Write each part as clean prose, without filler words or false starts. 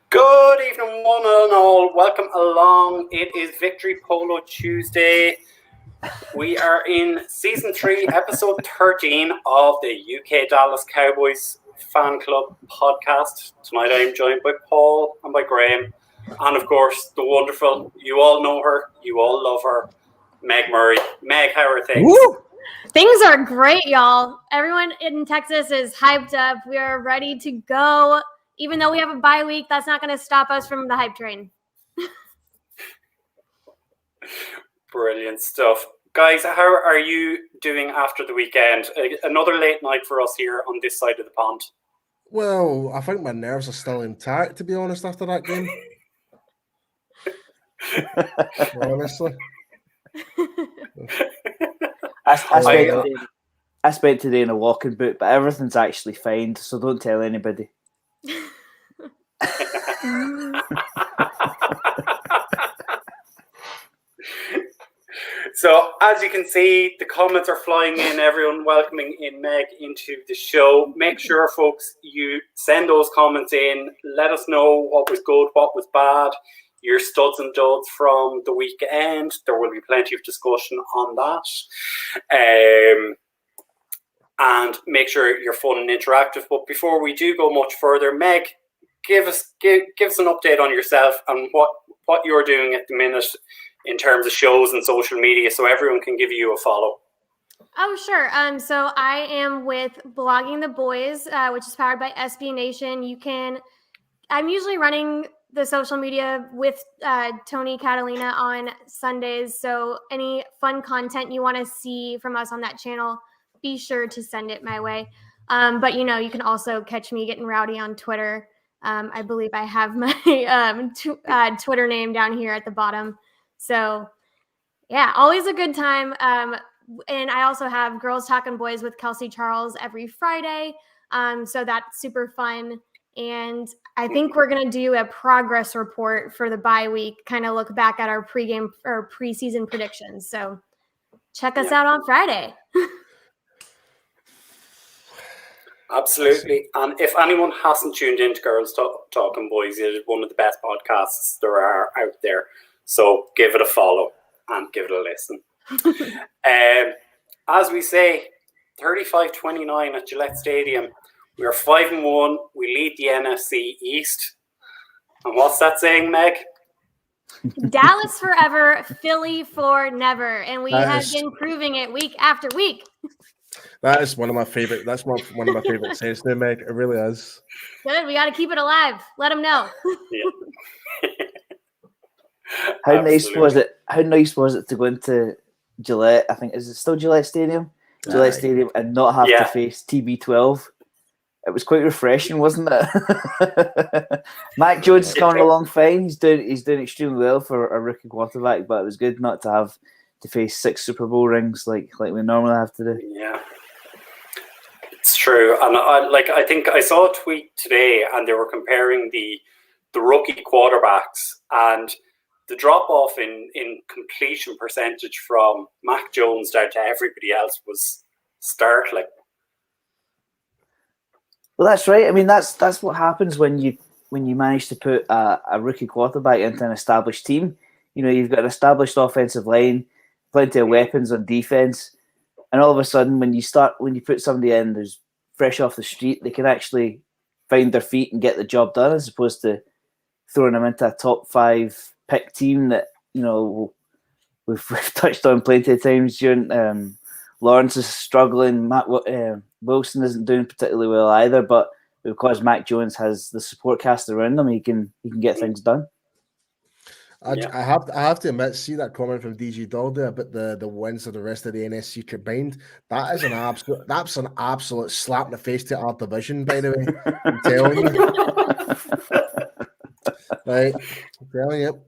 Good evening, one and all. Welcome along. It is Victory Polo Tuesday. We are in Season 3, Episode 13 of the UK Dallas Cowboys Fan Club podcast. Tonight I am joined by Paul and by Graham. And of course, the wonderful, you all know her, you all love her, Meg Murray. Meg, how are things? Woo! Things are great, y'all. Everyone in Texas is hyped up. We are ready to go. Even though we have a bye week, that's not going to stop us from the hype train. Brilliant stuff. Guys, how are you doing after the weekend? Another late night for us here on this side of the pond. Well, I think my nerves are still intact, to be honest, after that game. Honestly. I spent today in a walking boot, but everything's actually fine, so don't tell anybody. So, as you can see, the comments are flying in, everyone welcoming in Meg into the show. Make sure, folks, you send those comments in. Let us know what was good, what was bad, your studs and duds from the weekend. There will be plenty of discussion on that. And make sure you're fun and interactive. But before we do go much further, Meg, give us an update on yourself and what you're doing at the minute in terms of shows and social media, so everyone can give you a follow. Oh, sure. So I am with Blogging the Boys, which is powered by SB Nation. I'm usually running the social media with Tony Catalina on Sundays. So any fun content you want to see from us on that channel, be sure to send it my way. But you can also catch me getting rowdy on Twitter. I believe I have my Twitter name down here at the bottom. So, yeah, always a good time. And I also have Girls Talking Boys with Kelsey Charles every Friday. So that's super fun. And I think we're going to do a progress report for the bye week, kind of look back at our pregame or preseason predictions. So check us out on Friday. Absolutely. And if anyone hasn't tuned into Girls Talking Boys, it is one of the best podcasts there are out there. So give it a follow and give it a listen. As we say, 35-29 at Gillette Stadium. We are 5-1. We lead the NFC East. And what's that saying, Meg? Dallas forever, Philly for never. And we have been proving it week after week. That is one of my favorite. That's one of my favorite sayings there, Meg. It really is. Good. We got to keep it alive. Let them know. Yeah. How nice was it? How nice was it to go into Gillette? I think is it still Gillette Stadium? Gillette Stadium, and not have to face TB12. It was quite refreshing, wasn't it? Mac Jones is coming along fine. He's doing extremely well for a rookie quarterback, but it was good not to have to face 6 Super Bowl rings like we normally have to do. Yeah, it's true. And I think I saw a tweet today, and they were comparing the rookie quarterbacks, and the drop off in completion percentage from Mac Jones down to everybody else was startling. Well, that's right. I mean, that's what happens when you manage to put a rookie quarterback into an established team. You've got an established offensive line, plenty of weapons on defense, and all of a sudden, when you put somebody in who's fresh off the street, they can actually find their feet and get the job done, as opposed to throwing them into a top 5 pick team that we've touched on plenty of times during. Lawrence is struggling. Wilson isn't doing particularly well either, but because Mac Jones has the support cast around him, he can get things done. I have to admit, see that comment from DG Doll there about the wins of the rest of the NFC combined. That's an absolute slap in the face to our division, by the way. I'm telling you. Right. I'm telling you.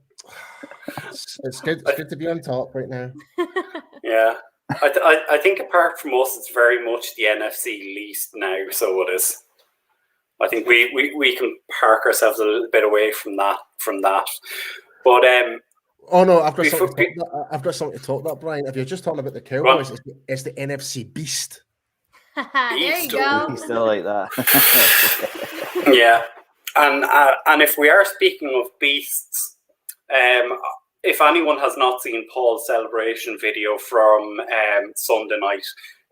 It's good. It's good to be on top right now. Yeah. I think apart from us, it's very much the NFC least now, so it is. I think we can park ourselves a little bit away from that. But oh no, I've got something to talk about, Brian. If you're just talking about the Cowboys, it's the NFC beast. There you go. He's still like that. Yeah, and if we are speaking of beasts, if anyone has not seen Paul's celebration video from Sunday night,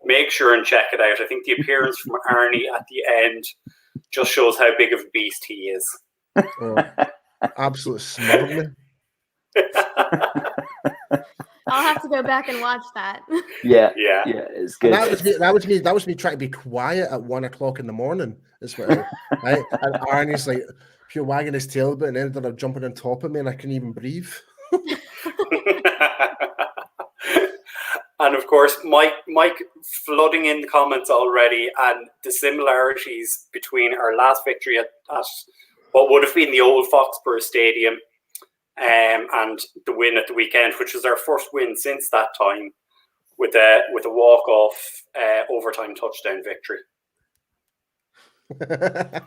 make sure and check it out. I think the appearance from Arnie at the end just shows how big of a beast he is. Oh, absolute smuggling. I'll have to go back and watch that. Yeah, it's good. That was me trying to be quiet at 1 o'clock in the morning. That's what right? And Arnie's like pure wagging his tail, but and ended up jumping on top of me, and I couldn't even breathe. And of course, Mike flooding in the comments already, and the similarities between our last victory at what would have been the old Foxborough Stadium, and the win at the weekend, which was our first win since that time, with a walk-off overtime touchdown victory.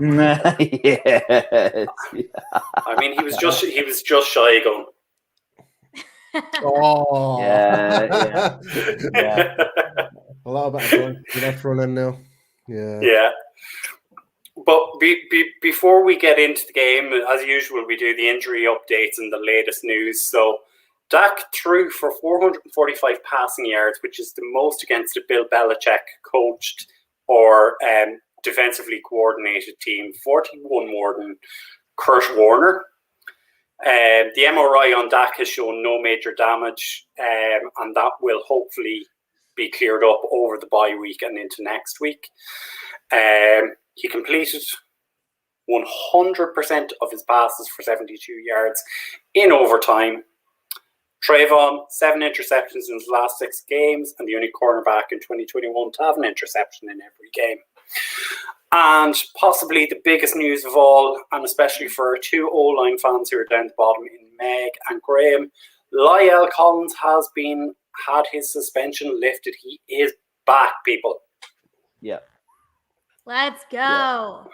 Yes. I mean, he was just shy of going. Oh Yeah. A lot of it thrown in now. Yeah. But before we get into the game, as usual, we do the injury updates and the latest news. So Dak threw for 445 passing yards, which is the most against a Bill Belichick coached or defensively coordinated team, 41 more than Kurt Warner. The MRI on Dak has shown no major damage, and that will hopefully be cleared up over the bye week and into next week. He completed 100% of his passes for 72 yards in overtime. Trayvon, 7 interceptions in his last 6 games, and the only cornerback in 2021 to have an interception in every game. And possibly the biggest news of all, and especially for our 2 O-line fans who are down the bottom in Meg and Graham, Lyle Collins has had his suspension lifted. He is back, people. Yeah. Let's go.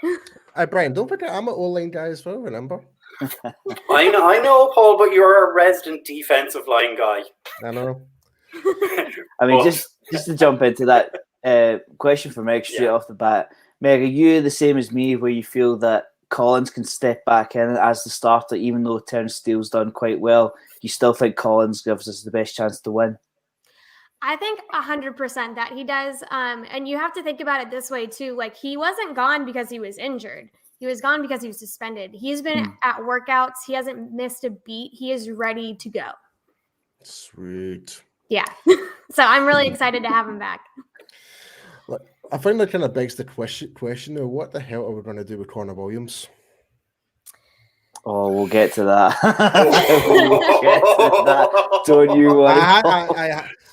Hey, Brian, don't forget I'm an O-line guy as well, remember? I know, Paul, but you're a resident defensive line guy. I know. I mean, just to jump into that question for Meg straight off the bat. Meg, are you the same as me where you feel that Collins can step back in as the starter, even though Terrence Steele's done quite well? You still think Collins gives us the best chance to win? I think 100% that he does. And you have to think about it this way too. Like, he wasn't gone because he was injured. He was gone because he was suspended. He's been at workouts. He hasn't missed a beat. He is ready to go. Sweet. Yeah. So I'm really excited to have him back. I find that kind of begs the question of what the hell are we going to do with Connor Williams? Oh, we'll get to that. Don't you worry.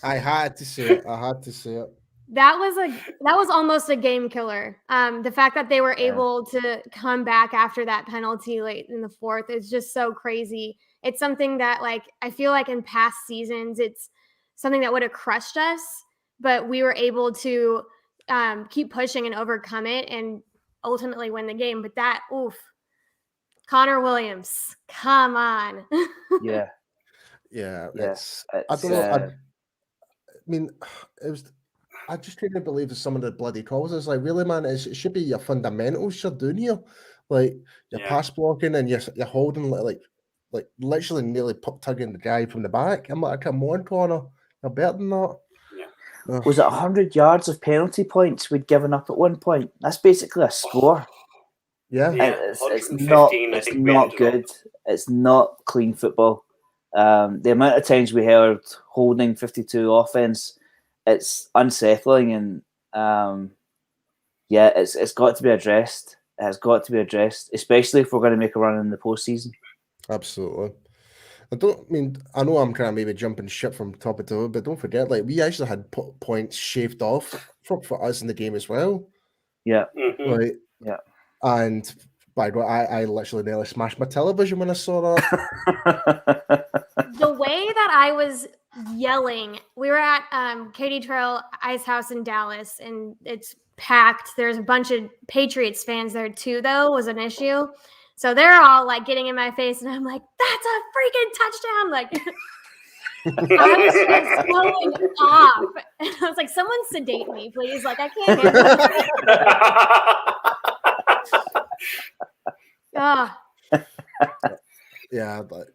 I had to say it. That was almost a game killer. The fact that they were able to come back after that penalty late in the 4th is just so crazy. It's something that, like, I feel like in past seasons, it's something that would have crushed us, but we were able to keep pushing and overcome it and ultimately win the game. But that, Connor Williams, come on. Yeah. Yes. I don't know. I mean, it was. I just couldn't believe some of the bloody calls. It's like, really, man, it should be your fundamentals you're doing here. Like, you're pass blocking and you're holding, like literally nearly tugging the guy from the back. I'm like, come on, Connor. You're better than that. Yeah. Was it 100 yards of penalty points we'd given up at one point? That's basically a score. Yeah. It's not good. It's not clean football. The amount of times we heard holding 52 offense, it's unsettling, and it's got to be addressed. It has got to be addressed, especially if we're going to make a run in the postseason. Absolutely. I know I'm kind of maybe jumping ship from top of toe, but don't forget, like, we actually had points shaved off for us in the game as well. Yeah. Like, yeah. And by the way, I literally nearly smashed my television when I saw that. The way that I was yelling, we were at Katy Trail Ice House in Dallas, and it's packed. There's a bunch of Patriots fans there too, though, was an issue. So they're all like getting in my face, and I'm like, "That's a freaking touchdown!" Like, I was just going off. And I was like, "Someone sedate me, please! Like, I can't handle it." Yeah, but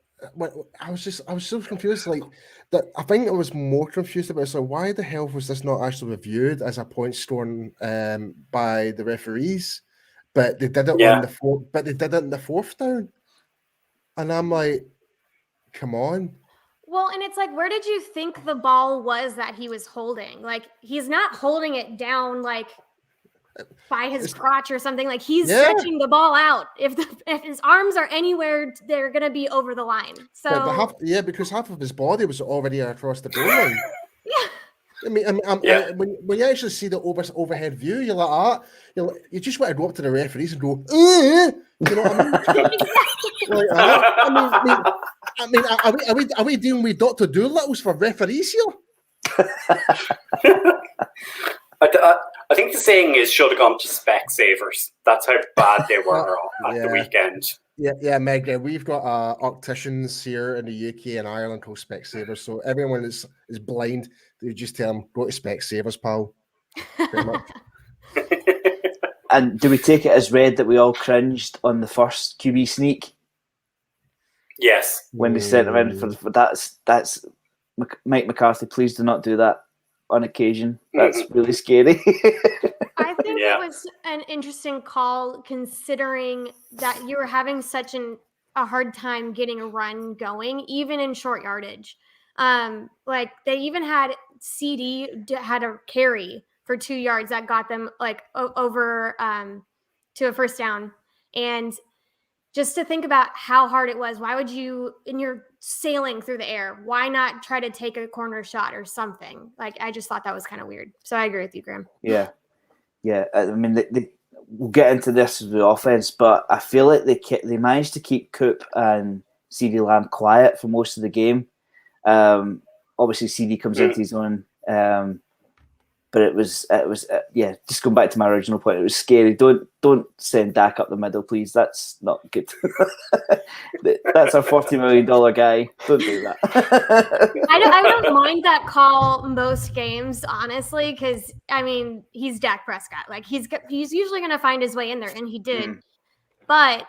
I was so confused. Like that, I think I was more confused about. So why the hell was this not actually reviewed as a point scoring by the referees? But they did it on the fourth. But they did it in the fourth down, and I'm like, come on. Well, and it's like, where did you think the ball was that he was holding? Like, he's not holding it down like by his crotch or something. Like, he's stretching the ball out. If his arms are anywhere, they're gonna be over the line. So because half of his body was already across the goal line. Yeah. I mean, when you actually see the overhead view, you're like, you just want to go up to the referees and go, you know what I mean? Like, are we dealing with Dr. Doolittle's for referees here? I think the saying is should have gone to Specsavers. That's how bad they were at the weekend. Yeah, Meg. We've got opticians here in the UK and Ireland called Specsavers. So everyone is blind. They just tell them, go to Specsavers, pal. Pretty much. And do we take it as read that we all cringed on the first QB sneak? Yes. When they sent him in for that's Mike McCarthy. Please do not do that on occasion. That's really scary. I think it was an interesting call, considering that you were having such a hard time getting a run going, even in short yardage. Like, they even had CD had a carry for 2 yards that got them like over to a first down. And just to think about how hard it was, why would you, and you're sailing through the air, why not try to take a corner shot or something? Like, I just thought that was kind of weird. So I agree with you, Graham. Yeah. I mean, we'll get into this with the offense, but I feel like they managed to keep Coop and CeeDee Lamb quiet for most of the game. Obviously, CD comes into his own, but it was just going back to my original point, it was scary. Don't send Dak up the middle, please. That's not good. That's our $40 million guy. Don't do that. I don't mind that call most games, honestly, because I mean, he's Dak Prescott. Like, he's usually going to find his way in there, and he did. But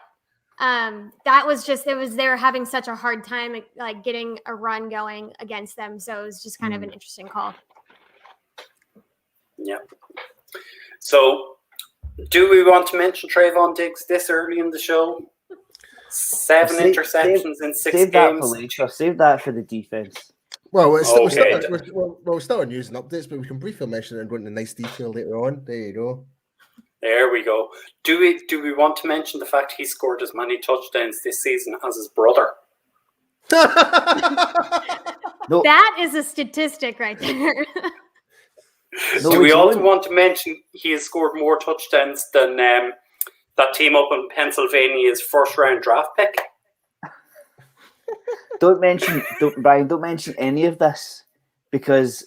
that was just, they were having such a hard time like getting a run going against them. So it was just kind of an interesting call. Yeah. So, do we want to mention Trayvon Diggs this early in the show? 7 interceptions in 6 games. Save that for the defense. Well, we're still on news and updates, but we can briefly mention it and go into nice detail later on. There you go. There we go. Do we want to mention the fact he scored as many touchdowns this season as his brother? No. That is a statistic right there. Do we also want to mention he has scored more touchdowns than that team up in Pennsylvania's first-round draft pick? Don't mention any of this, because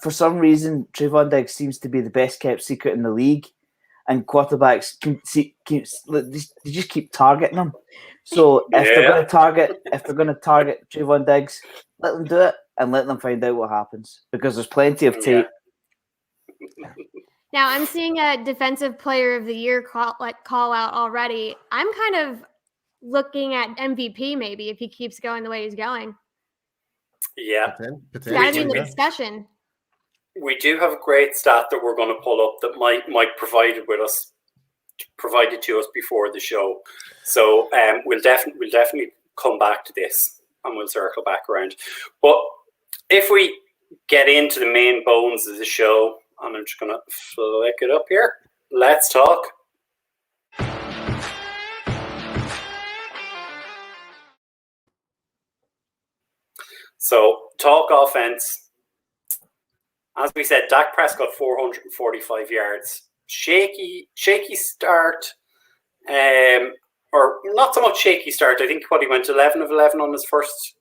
for some reason Trayvon Diggs seems to be the best kept secret in the league, and quarterbacks they just keep targeting him. So if they're going to target Trayvon Diggs, let them do it and let them find out what happens, because there's plenty of tape. Now I'm seeing a defensive player of the year call out already. I'm kind of looking at MVP maybe if he keeps going the way he's going. Yeah. Gotta be in the discussion. We do have a great stat that we're going to pull up that Mike provided to us before the show. So we'll definitely come back to this and we'll circle back around. But if we get into the main bones of the show, and I'm just going to flick it up here. Let's talk. So, talk offense. As we said, Dak Prescott 445 yards. Shaky start. Or not so much shaky start. I think he went 11 of 11 on his first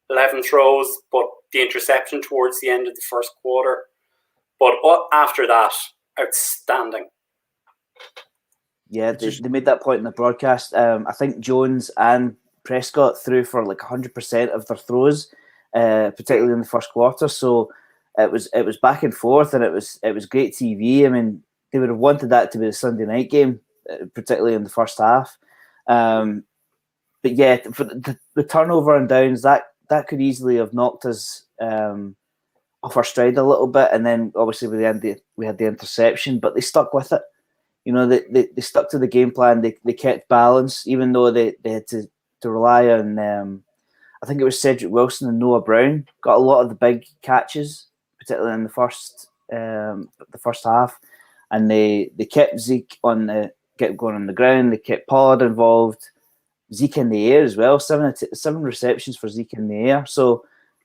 11 throws, but the interception towards the end of the first quarter. But after that, outstanding. Yeah, they made that point in the broadcast. I think Jones and Prescott threw for like 100% of their throws, particularly in the first quarter. So it was back and forth, and it was great TV. I mean, they would have wanted that to be the Sunday night game, particularly in the first half. But yeah, for the turnover and downs, that could easily have knocked us off our stride a little bit. And then obviously we had the interception, but they stuck with it. You know, they stuck to the game plan. They kept balance, even though they had to rely on, I think it was Cedric Wilson and Noah Brown got a lot of the big catches, particularly in the first half, and they kept Zeke kept going on the ground. They kept Pollard involved, Zeke in the air as well. 7 receptions for Zeke in the air. So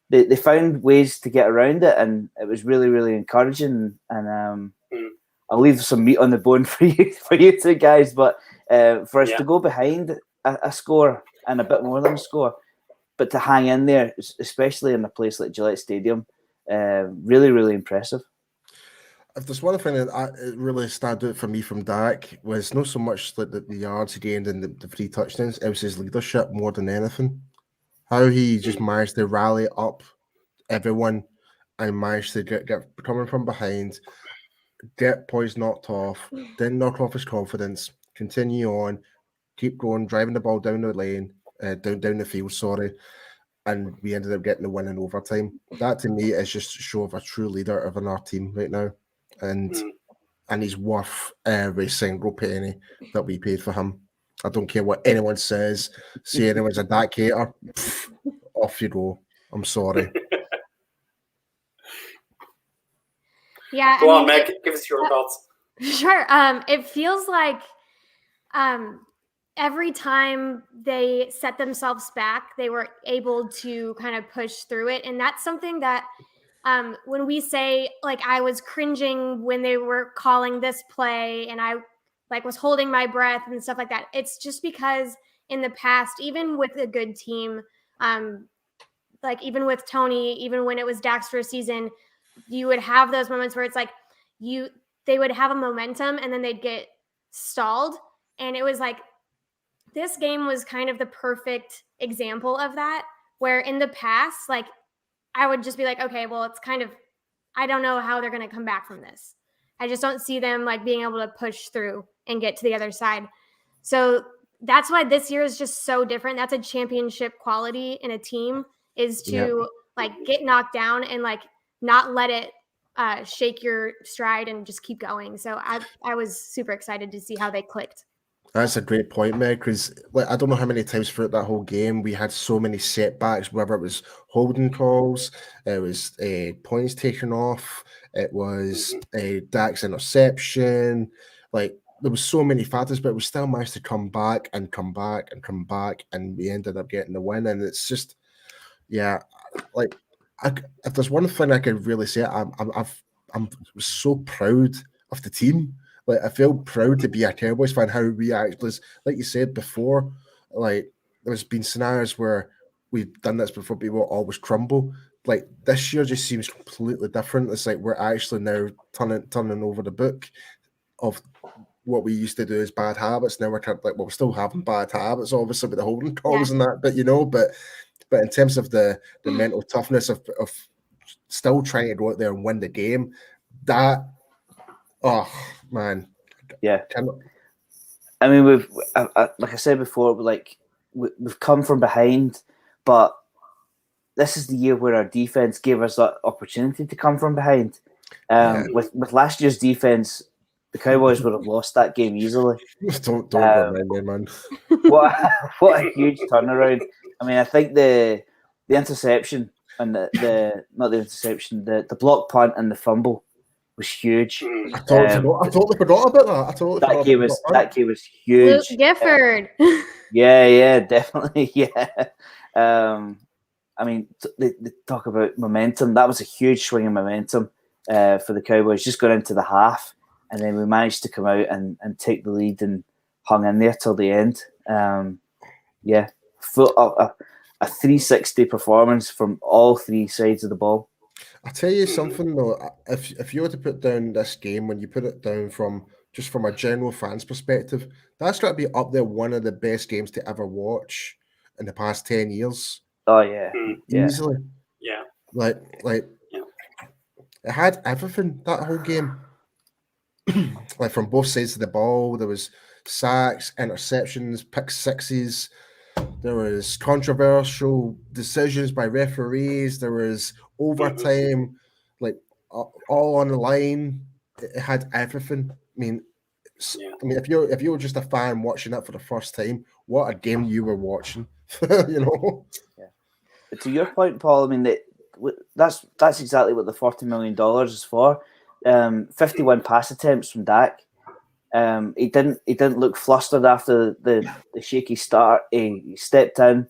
they found ways to get around it, and it was really, really encouraging. And I'll leave some meat on the bone for you two guys, but for us to go behind a score and a bit more than a score, but to hang in there, especially in a place like Gillette Stadium, really, really impressive. If there's one thing that really stood out for me from Dak was not so much like the yards he gained and the 3 touchdowns, it was his leadership more than anything. How he just managed to rally up everyone and managed to get coming from behind, get points knocked off, then knock off his confidence, continue on, keep going, driving the ball down the lane, down the field, and we ended up getting the win in overtime. That to me is just a show of a true leader of our team right now, and he's worth every single penny that we paid for him. I don't care what anyone says. See anyone's a Dak hater, off you go. I'm sorry. Yeah, go on, Meg. Give us your thoughts. Sure. It feels like every time they set themselves back, they were able to kind of push through it, and that's something that when we say, like, I was cringing when they were calling this play, and I was holding my breath and stuff like that. It's just because in the past, even with a good team, even with Tony, even when it was Dak's first season, you would have those moments where it's like they would have a momentum and then they'd get stalled. And it was like, this game was kind of the perfect example of that, where in the past, like, I would just be like, okay, well, it's kind of, I don't know how they're going to come back from this. I just don't see them like being able to push through and get to the other side. So that's why this year is just so different. That's a championship quality in a team, is to like get knocked down and like not let it shake your stride and just keep going. So I was super excited to see how they clicked. That's a great point, Meg, because I don't know how many times throughout that whole game we had so many setbacks, whether it was holding calls, it was points taken off, it was Dak's interception. Like, there was so many factors, but we still managed to come back, and we ended up getting the win. And it's just, like, if there's one thing I could really say, I'm so proud of the team. Like, I feel proud to be a Cowboys fan. How we actually, like you said before, like, there's been scenarios where we've done this before, people always crumble. Like, this year just seems completely different. It's like we're actually now turning over the book of what we used to do as bad habits. Now we're kind of like, well, we're still having bad habits, obviously, with the holding calls and that. But but in terms of the mental toughness of still trying to go out there and win the game, that. Oh man, yeah. I mean, we've like I said before, we've come from behind, but this is the year where our defense gave us that opportunity to come from behind. With last year's defense, the Cowboys would have lost that game easily. Don't remind me, man. What a huge turnaround! I mean, I think the interception and the block punt and the fumble was huge. I totally forgot about that. That game was huge. Luke Gifford. Yeah, definitely. Yeah. I mean, they talk about momentum. That was a huge swing in momentum for the Cowboys, just going into the half. And then we managed to come out and take the lead and hung in there till the end. A 360 performance from all three sides of the ball. I'll tell you something though, if you were to put down this game, when you put it down from a general fan's perspective, that's got to be up there one of the best games to ever watch in the past 10 years. Oh yeah. Easily. Yeah. Like it had everything, that whole game. Like from both sides of the ball, there was sacks, interceptions, pick sixes. There was controversial decisions by referees. There was overtime, like all on the line. It had everything. I mean, if you were just a fan watching it for the first time, what a game you were watching. You know. Yeah. But to your point, Paul, I mean that's exactly what the $40 million is for. 51 pass attempts from Dak. He didn't look flustered after the shaky start. He stepped in,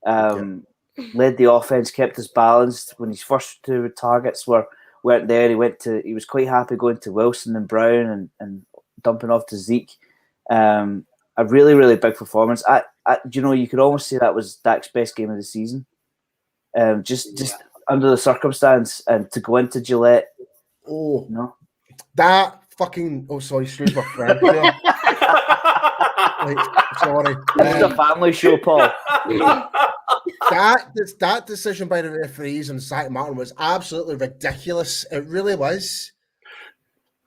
led the offense, kept his balance. When his first two targets weren't there, he was quite happy going to Wilson and Brown and dumping off to Zeke. A really, really big performance. You could almost say that was Dak's best game of the season. Just under the circumstance, and to go into Gillette. Oh no, that fucking excuse my French there. Sorry. This is a family show, Paul. that decision by the referees on Zach Martin was absolutely ridiculous. It really was.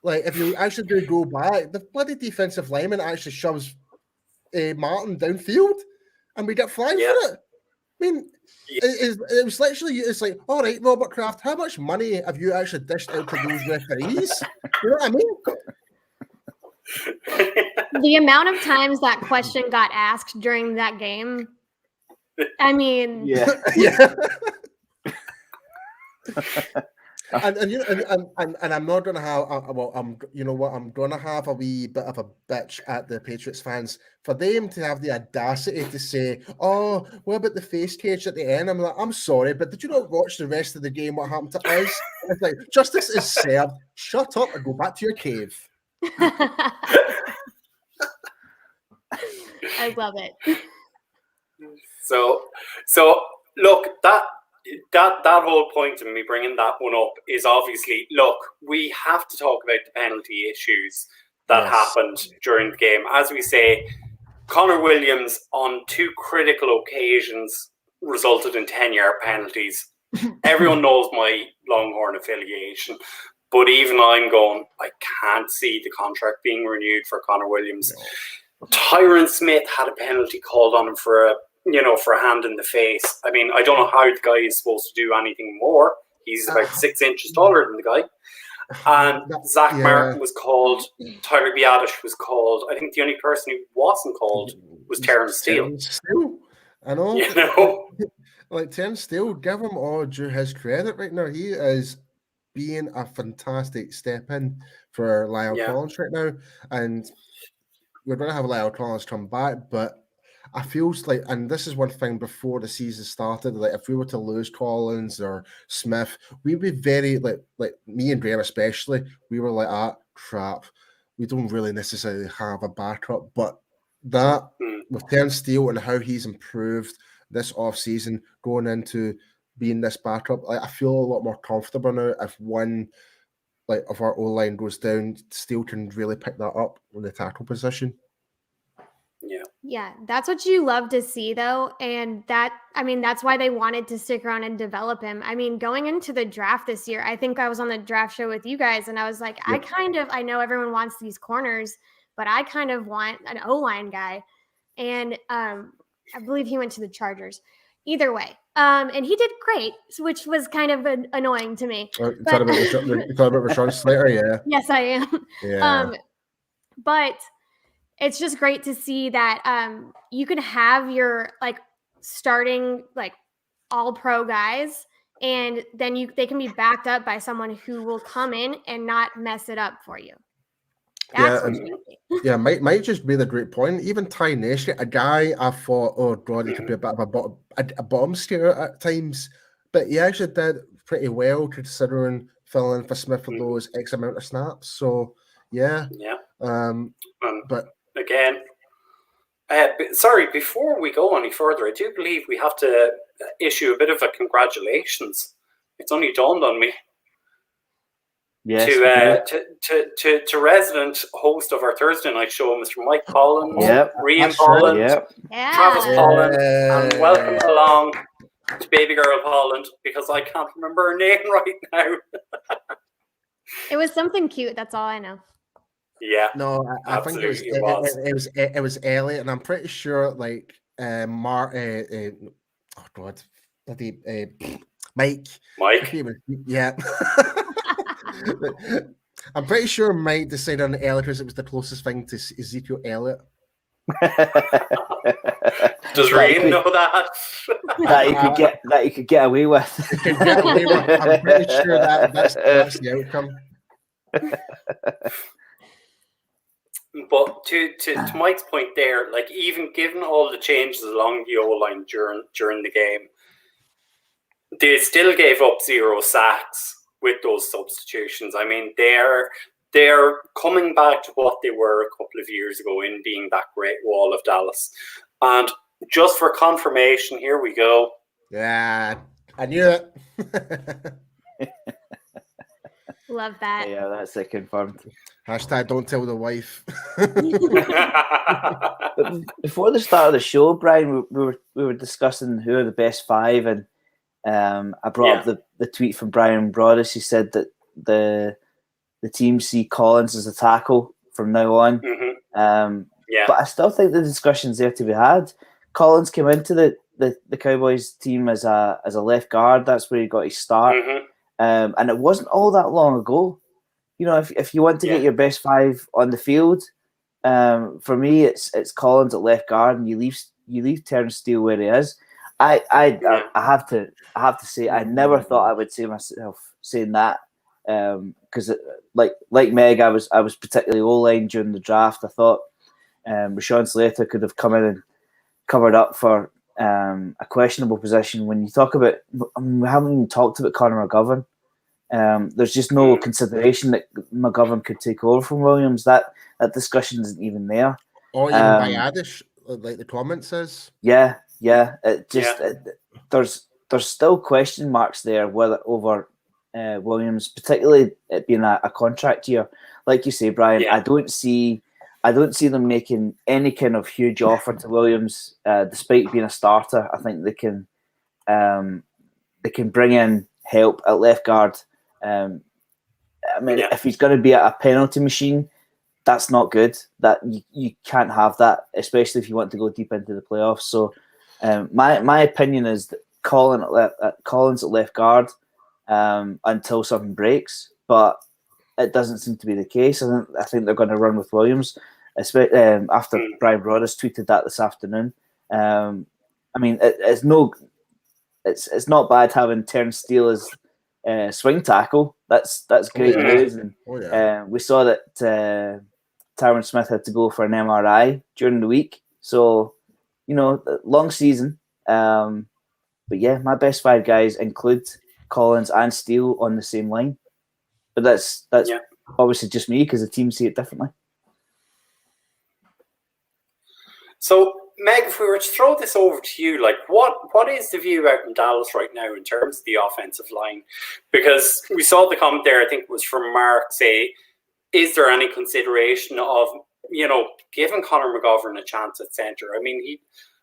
Like, if you actually do go back, the bloody defensive lineman actually shoves Martin downfield, and we get flagged for it. I mean, it was literally, it's like, all right, Robert Kraft, how much money have you actually dished out to those referees? You know what I mean? The amount of times that question got asked during that game, I mean, yeah. And I'm not gonna have I'm gonna have a wee bit of a bitch at the Patriots fans for them to have the audacity to say, "Oh, what about the face cage at the end?" I'm like, I'm sorry, but did you not watch the rest of the game? What happened to us? It's like, justice is served. Shut up and go back to your cave. I love it. So look, that whole point of me bringing that one up is obviously, look, we have to talk about the penalty issues that happened during the game. As we say, Connor Williams on two critical occasions resulted in 10-yard penalties. Everyone knows my Longhorn affiliation, but even I'm going, I can't see the contract being renewed for Connor Williams. No. Tyron Smith had a penalty called on him for a hand in the face. I mean, I don't know how the guy is supposed to do anything more. He's about 6 inches taller than the guy. And Zach Martin was called. Tyler Biadasz was called. I think the only person who wasn't called was Terrence Steele. I know. You know? Like Terrence Steele, give him all due his credit right now. He is being a fantastic step in for Lyle Collins right now. And we're going to have Lyle Collins come back, but I feel like, and this is one thing before the season started, like if we were to lose Collins or Smith, we'd be very, like me and Graham especially, we were like, crap, we don't really necessarily have a backup. But that, with Terrence Steele and how he's improved this offseason, going into being this backup, like I feel a lot more comfortable now. If one of our O-line goes down, Steele can really pick that up in the tackle position. Yeah, that's what you love to see, though. And that's why they wanted to stick around and develop him. I mean, going into the draft this year, I think I was on the draft show with you guys, and I was like, I know everyone wants these corners, but I kind of want an O-line guy. And I believe he went to the Chargers. Either way. And he did great, which was kind of annoying to me. You talking about Rashawn Slater? Yeah. Yes, I am. Yeah. But it's just great to see that you can have your starting all pro guys, and then they can be backed up by someone who will come in and not mess it up for you. That's Yeah, what and should be. yeah, Mike just made a great point. Even Ty Nation, a guy I thought, oh god, he could be a bit of a bottom steer at times, but he actually did pretty well considering filling in for Smith for those X amount of snaps. So yeah, but again, sorry, before we go any further, I do believe we have to issue a bit of a congratulations. It's only dawned on me. Yes, to resident host of our Thursday night show, Mr. Mike Collins, Yep. Rian Holland, Yeah. Travis Holland, and welcome along to baby girl Holland, because I can't remember her name right now. It was something cute. That's all I know. Yeah, no, I think it was Elliot, and I'm pretty sure like Mike. Yeah. I'm pretty sure Mike decided on Elliot because it was the closest thing to Ezekiel Elliott. Does Ryan know that? that you could get away with. You could get away with. I'm pretty sure that's the outcome. But to Mike's point there, like even given all the changes along the O-line during the game, they still gave up 0 sacks with those substitutions. I mean, they're coming back to what they were a couple of years ago in being that great wall of Dallas. And just for confirmation, here we go. Yeah, I knew it. Love that. Yeah, that's it, confirmed. Hashtag don't tell the wife. Before the start of the show, Brian, we were discussing who are the best 5, and I brought up the tweet from Brian Broaddus. He said that the team see Collins as a tackle from now on. But I still think the discussion's there to be had. Collins came into the Cowboys team as a left guard. That's where he got his start. And it wasn't all that long ago. You know, if you want to get your best 5 on the field, for me it's Collins at left guard, and you leave Terrence Steele where he is. I have to say I never thought I would see myself saying that, because like Meg, I was particularly O-line during the draft. I thought Rashawn Slater could have come in and covered up for a questionable position. When you talk about, we haven't even talked about Connor McGovern. There's just no consideration that McGovern could take over from Williams. That discussion isn't even there. Or even by Adish, like the comment says. Yeah. There's still question marks there whether over Williams, particularly it being a contract year. Like you say, Brian, I don't see them making any kind of huge offer to Williams, despite being a starter. I think they can bring in help at left guard. If he's going to be a penalty machine, that's not good. That you can't have that, especially if you want to go deep into the playoffs. So, my opinion is that Collins at left guard until something breaks, but it doesn't seem to be the case. I think they're going to run with Williams, especially after Brian Broaddus tweeted that this afternoon. It's not bad having Terrence Steele as swing tackle. That's great news. And we saw that Tyron Smith had to go for an MRI during the week. So, long season. But yeah, my best 5 guys include Collins and Steele on the same line. But that's obviously just me because the team see it differently. So, Meg, if we were to throw this over to you, like what is the view out in Dallas right now in terms of the offensive line? Because we saw the comment there, I think it was from Mark, say, is there any consideration of, giving Connor McGovern a chance at centre? I mean,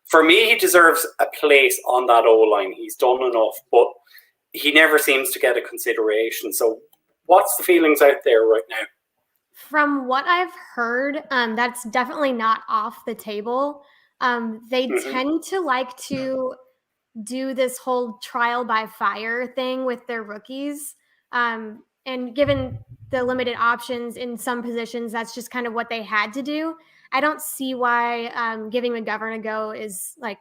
for me, he deserves a place on that O-line. He's done enough, but he never seems to get a consideration. So what's the feelings out there right now? From what I've heard, that's definitely not off the table. They tend to like to do this whole trial by fire thing with their rookies. And given the limited options in some positions, that's just kind of what they had to do. I don't see why giving McGovern a go is like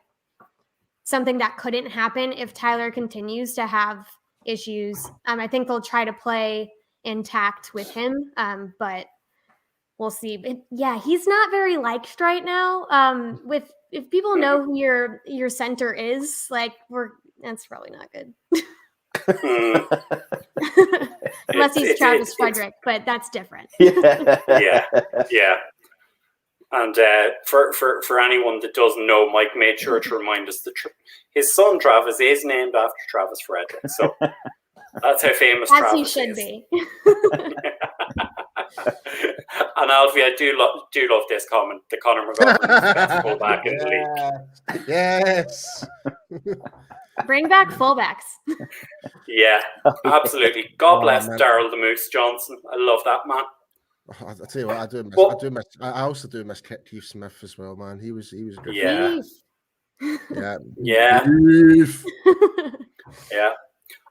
something that couldn't happen if Tyler continues to have issues. I think they'll try to play intact with him, but we'll see. But yeah, he's not very liked right now. If people know who your center is, like that's probably not good. Unless he's Travis Frederick, but that's different. Yeah. And for anyone that doesn't know, Mike made sure to remind us that his son Travis is named after Travis Frederick. So that's how famous As Travis he should is. be. And Alfie, I do love this comment. The Conor McGovern is the best fullback in the league. Yes. Bring back fullbacks. Yeah, absolutely. God bless Daryl the Moose Johnson. I love that man. I tell you what, I also do miss Keith Smith as well, man. He was a good. Yeah. Yeah. Yeah.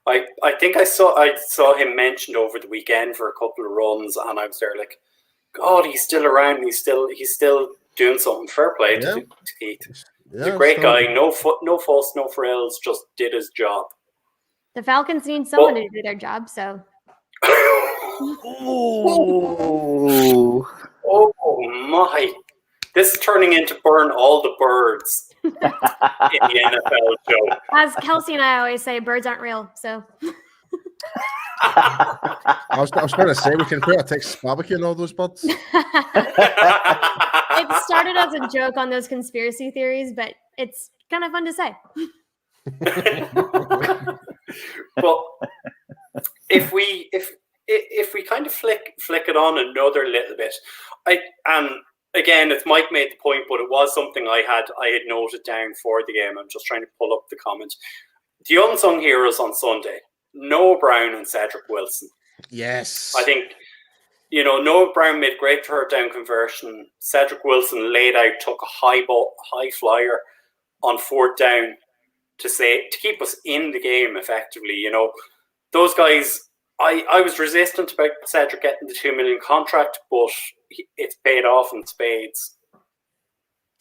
I think I saw him mentioned over the weekend for a couple of runs, and I was there like, God, he's still around. He's still doing something. Fair play to Keith. He's a great guy. No fuss, no frills. Just did his job. The Falcons need someone to do their job, so. Oh my! This is turning into Burn All the Birds in the NFL show. As Kelsey and I always say, birds aren't real. So. I was going to say we can put a Texas barbecue in all those birds. It started as a joke on those conspiracy theories, but it's kind of fun to say. Well, if we kind of flick it on another little bit, again, it's Mike made the point, but it was something I had noted down for the game. I'm just trying to pull up the comment. The unsung heroes on Sunday: Noah Brown and Cedric Wilson. Yes, I think Noah Brown made great third down conversion. Cedric Wilson laid out, took a high flyer on fourth down to keep us in the game effectively. Those guys. I was resistant about Cedric getting the $2 million contract, but it's paid off in spades.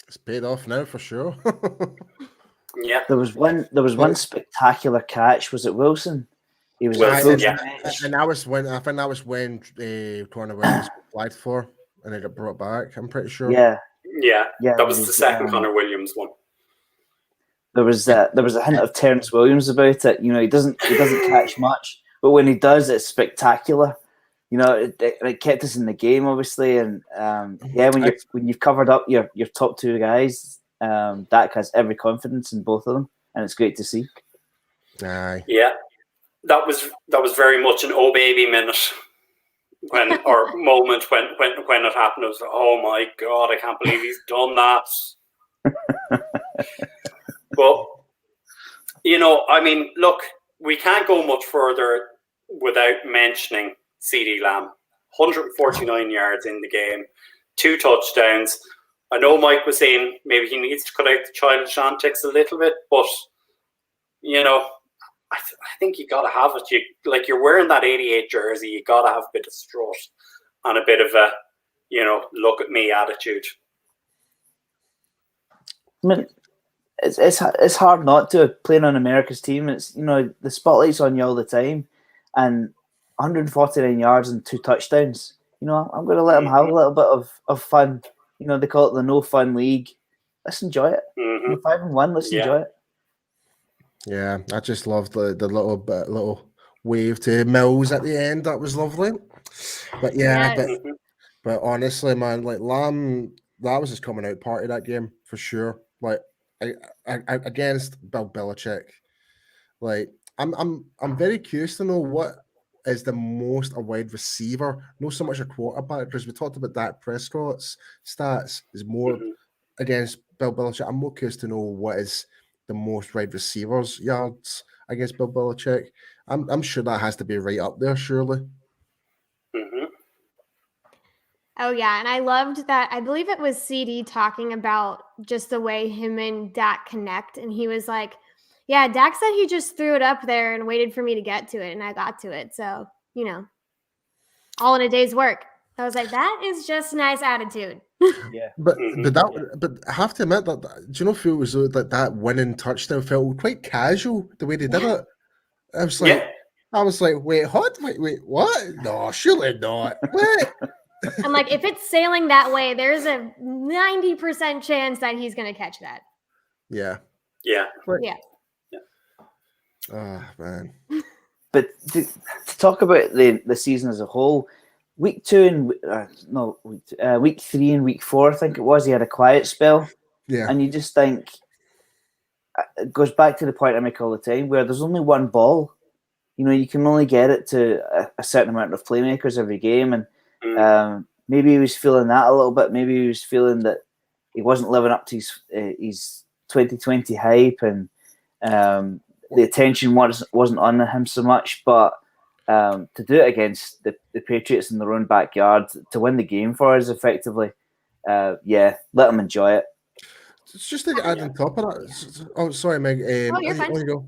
It's paid off now for sure. Yeah, there was one spectacular catch. Was it Wilson? He was and that was when Connor Williams applied for, and it got brought back. I'm pretty sure. Yeah. That was the second Connor Williams one. There was a hint of Terrence Williams about it. He doesn't catch much. But when he does, it's spectacular. It kept us in the game, obviously, and when you've covered up your top two guys, Dak has every confidence in both of them, and it's great to see. Aye. Yeah, that was very much an oh baby minute or moment when it happened. It was oh my God, I can't believe he's done that. Well, look, we can't go much further without mentioning CeeDee Lamb. 149 yards in the game, 2 touchdowns. I know Mike was saying maybe he needs to cut out the childish antics a little bit, but I think you got to have it. You're wearing that 88 jersey, you got to have a bit of strut and a bit of a look at me attitude. I mean, it's hard not to playing on America's team. It's the spotlight's on you all the time, and 149 yards and 2 touchdowns. I'm going to let him have a little bit of fun. They call it the no fun league. Let's enjoy it. 5-1. Let's enjoy it. Yeah, I just loved the little wave to Mills at the end. That was lovely. But but honestly, man, Lamb, that was his coming out party that game for sure. Against Bill Belichick, I'm very curious to know what is the most a wide receiver, not so much a quarterback, because we talked about Dak Prescott's stats is more against Bill Belichick. I'm more curious to know what is the most wide receivers yards against Bill Belichick. I'm sure that has to be right up there, surely. Oh, yeah. And I loved that. I believe it was CD talking about just the way him and Dak connect. And he was like, yeah, Dak said he just threw it up there and waited for me to get to it. And I got to it. So, all in a day's work. I was like, that is just nice attitude. Yeah. But I have to admit that, do you know, Phil, was that winning touchdown felt quite casual the way they did it. I was like, wait, what? Wait, what? No, surely not. What? I'm like, if it's sailing that way, there's a 90% chance that he's going to catch that. Yeah. Yeah. Yeah. Ah, man. But to talk about the season as a whole, week 3 and week 4, I think it was, he had a quiet spell. Yeah. And you just think, it goes back to the point I make all the time, where there's only one ball. You know, you can only get it to a certain amount of playmakers every game. And maybe he was feeling that a little bit. Maybe he was feeling that he wasn't living up to his 2020 hype, and the attention wasn't on him so much. But to do it against the Patriots in their own backyard, to win the game for us effectively, let them enjoy it. It's just to add on top of that. Oh, sorry, Meg. You're fine. You go.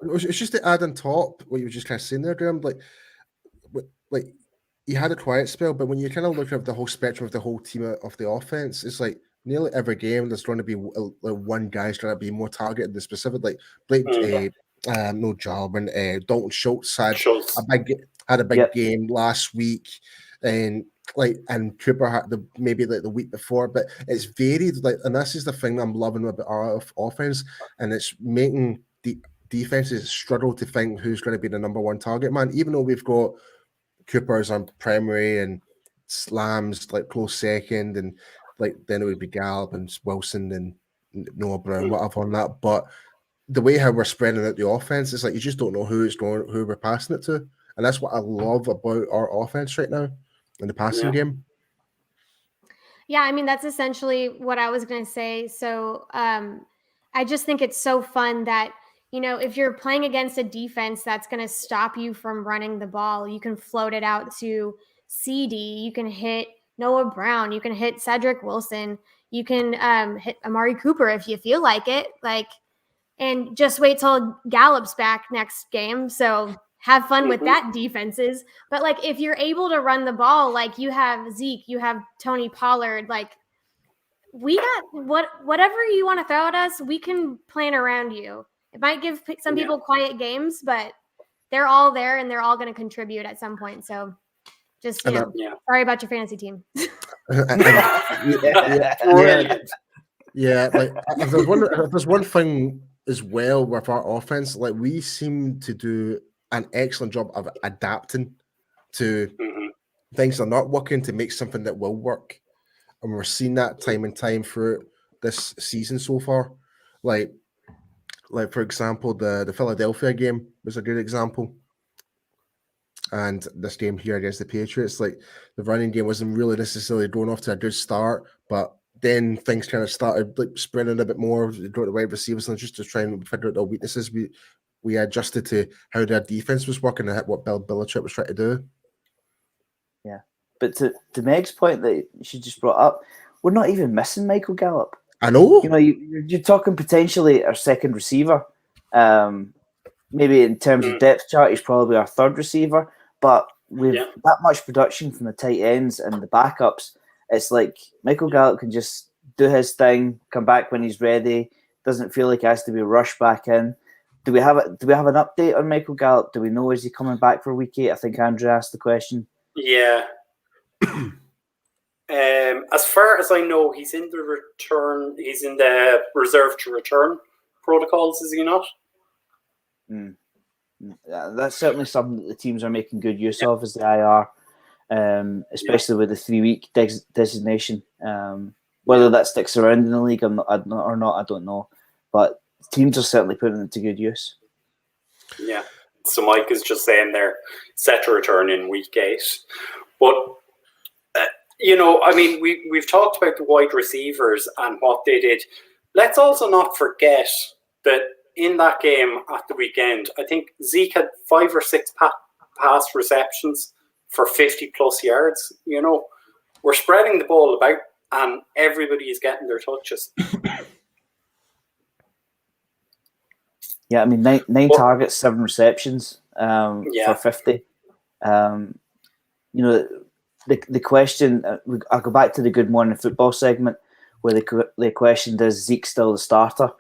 It's just to add on top what you were just kind of saying there, Graham. Like he had a quiet spell, but when you kind of look at the whole spectrum of the whole team of the offense, it's like nearly every game there's going to be one guy's trying to be more targeted than specific. Like Blake, Jarwin, Dalton Schultz had a big game last week, and Cooper had maybe the week before, but it's varied. And this is the thing that I'm loving about our offense, and it's making the defenses struggle to think who's going to be the number one target man. Even though we've got Cooper's on primary and Slams like close second, and then it would be Gallup and Wilson and Noah Brown, whatever on that. But the way how we're spreading out the offense, it's like you just don't know who we're passing it to, and that's what I love about our offense right now in the passing game. Yeah, I mean, that's essentially what I was going to say. So I just think it's so fun that, you know, if you're playing against a defense that's going to stop you from running the ball, you can float it out to CD, you can hit Noah Brown, you can hit Cedric Wilson, you can hit Amari Cooper if you feel like it, and just wait till Gallup's back next game. So have fun with that defenses. But if you're able to run the ball, you have Zeke, you have Tony Pollard, we got whatever you want to throw at us, we can plan around you. It might give some people quiet games, but they're all there and they're all going to contribute at some point. So just, sorry about your fantasy team. If there's one thing as well with our offense, we seem to do an excellent job of adapting to things that are not working to make something that will work. And we're seeing that time and time through this season so far. For example, the Philadelphia game was a good example. And this game here against the Patriots, the running game wasn't really necessarily going off to a good start, but then things kind of started spreading a bit more, go to wide receivers, and just to try and figure out their weaknesses. We adjusted to how their defense was working and what Bill Belichick was trying to do. Yeah. But to Meg's point that she just brought up, we're not even missing Michael Gallup. I know. You know, you're talking potentially our second receiver. Maybe in terms of depth chart, he's probably our third receiver. But with that much production from the tight ends and the backups, it's like Michael Gallup can just do his thing, come back when he's ready. Doesn't feel like he has to be rushed back in. Do we have an update on Michael Gallup? Do we know, is he coming back for week 8? I think Andrew asked the question. Yeah. As far as I know, he's in the reserve to return protocols, is he not? Yeah, that's certainly something that the teams are making good use of, is the IR, especially with the 3-week designation. Whether that sticks around in the league or not, I don't know. But teams are certainly putting it to good use. Yeah. So Mike is just saying they're set to return in week 8. But, we've talked about the wide receivers and what they did. Let's also not forget that in that game at the weekend, I think Zeke had 5 or 6 pass receptions for 50-plus yards. We're spreading the ball about and everybody is getting their touches. Yeah, I mean, nine targets, 7 receptions for 50. The question, I'll go back to the Good Morning Football segment where the question, is Zeke still the starter?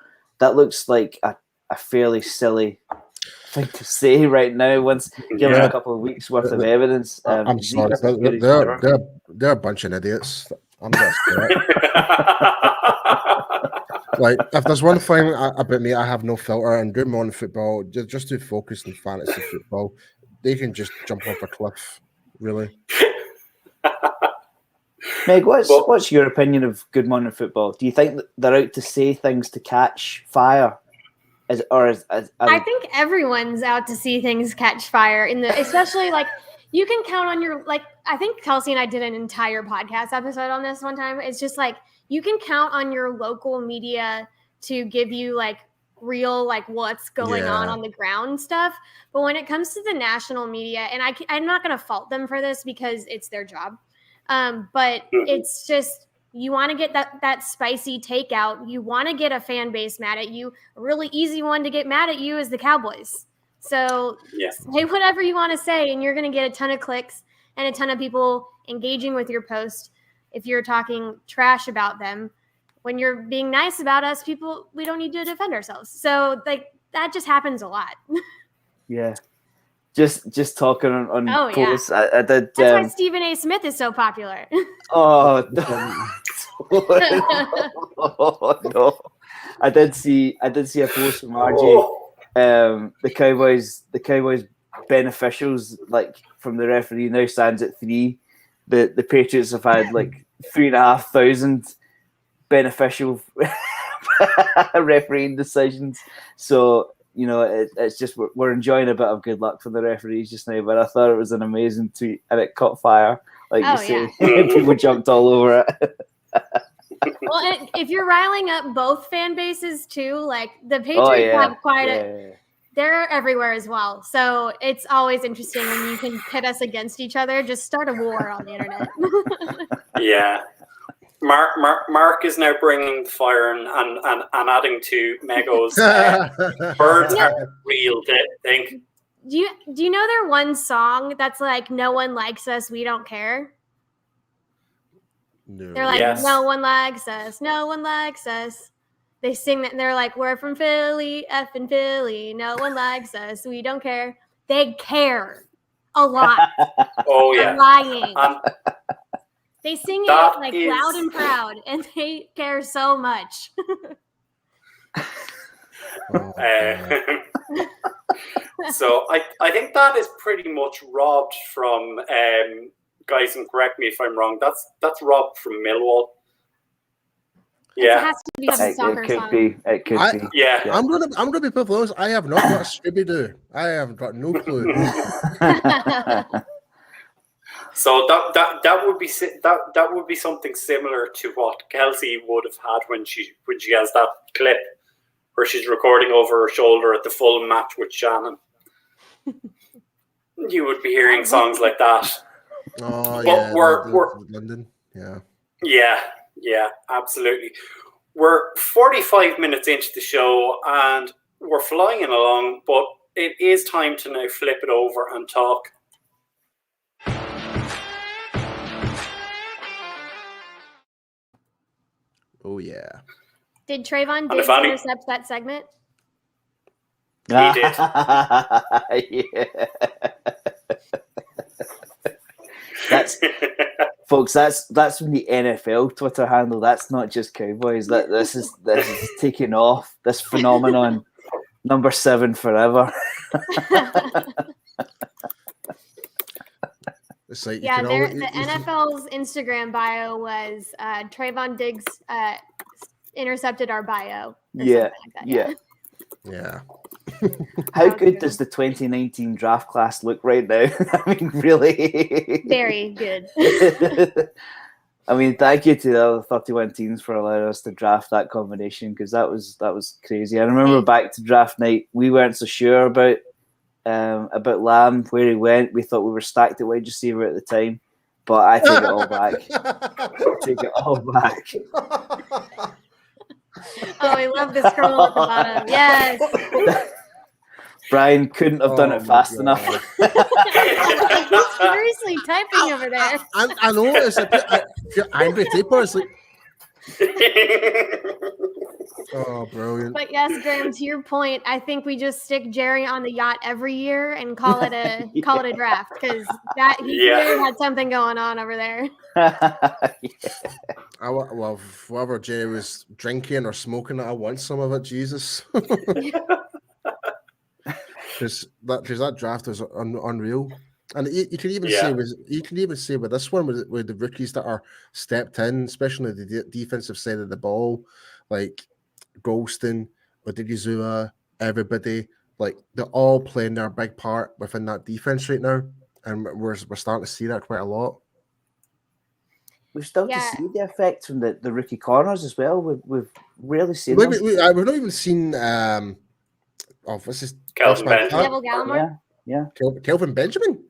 That looks like a fairly silly thing to say right now. Once given a couple of weeks worth of evidence, I'm sorry, they're a bunch of idiots. I'm just like, if there's one thing about me, I have no filter, and doing on football, just too focused on fantasy football. They can just jump off a cliff, really. Meg, what's your opinion of Good Morning Football? Do you think that they're out to say things to catch fire? I think everyone's out to see things catch fire especially like you can count on your, like, I think Kelsey and I did an entire podcast episode on this one time. It's just like you can count on your local media to give you like real, like, what's going on the ground stuff. But when it comes to the national media, and I'm not going to fault them for this because it's their job. But it's just, you want to get that spicy takeout. You want to get a fan base mad at you. A really easy one to get mad at you is the Cowboys. So say whatever you want to say, and you're going to get a ton of clicks and a ton of people engaging with your post. If you're talking trash about them, when you're being nice about us, we don't need to defend ourselves. So like that just happens a lot. Yeah. Just talking on posts. Yeah. I did. That's why Stephen A. Smith is so popular. Oh no! I did see a post from RJ. The Cowboys beneficials, like, from the referee now stands at 3. The Patriots have had like 3,500 beneficial refereeing decisions. So, you know, it's just we're enjoying a bit of good luck for the referees just now. But I thought it was an amazing tweet, and it caught fire, like you say. People jumped all over it. Well, if you're riling up both fan bases too, like the Patriots have quite they're everywhere as well. So it's always interesting when you can pit us against each other. Just start a war on the internet. Yeah. Mark is now bringing fire and adding to Mego's birds are real thing. Do you know their one song that's like, no one likes us, we don't care? No. They're like, no one likes us, no one likes us. They sing that and they're like, we're from Philly, effing Philly, no one likes us, we don't care. They care a lot. Oh yeah. They're lying. They sing it like loud and proud, and they care so much. So I think that is pretty much robbed from guys, and correct me if I'm wrong. That's robbed from Millwall. Yeah, it has to be a soccer song. It could be. Yeah. I'm gonna be perfectly honest. I have not got a Scooby-Doo. I have got no clue. So that would be something similar to what Kelsey would have had when she has that clip where she's recording over her shoulder at the full match with Shannon. You would be hearing songs like that. Oh but we're London. Yeah, absolutely. We're 45 minutes into the show and we're flying along, but it is time to now flip it over and talk. Oh yeah. Did Trayvon Diggs intercept that segment? He did. That's from the NFL Twitter handle. That's not just Cowboys. This is taking off. This phenomenon, number 7 forever. It's like, the NFL's Instagram bio was Trayvon Diggs intercepted our bio. Yeah. How good does the 2019 draft class look right now? I mean, really? Very good. I mean, thank you to the other 31 teams for allowing us to draft that combination, because that was crazy. I remember back to draft night, we weren't so sure about Lamb, where he went. We thought we were stacked at wide receiver at the time, but I take it all back. Oh, I love this scroll at the bottom. Yes. Brian couldn't have done it fast enough. He's seriously typing over there. I know, it's like you're angry taper. It's like Oh, brilliant. But yes, Graham, to your point, I think we just stick Jerry on the yacht every year and call it a draft, because that he clearly had something going on over there. Well, whoever Jerry was drinking or smoking, I want some of it, Jesus. Because that draft was unreal. And you can even say with this one with the rookies that are stepped in, especially the defensive side of the ball, like Golston, Odigizua, everybody, like they're all playing their big part within that defense right now, and we're starting to see that quite a lot. We've still to see the effect from the rookie corners as well. We've rarely seen them. We've not even seen what's his Kelvin Benjamin. Neville Gallimore? Yeah. Kelvin Benjamin.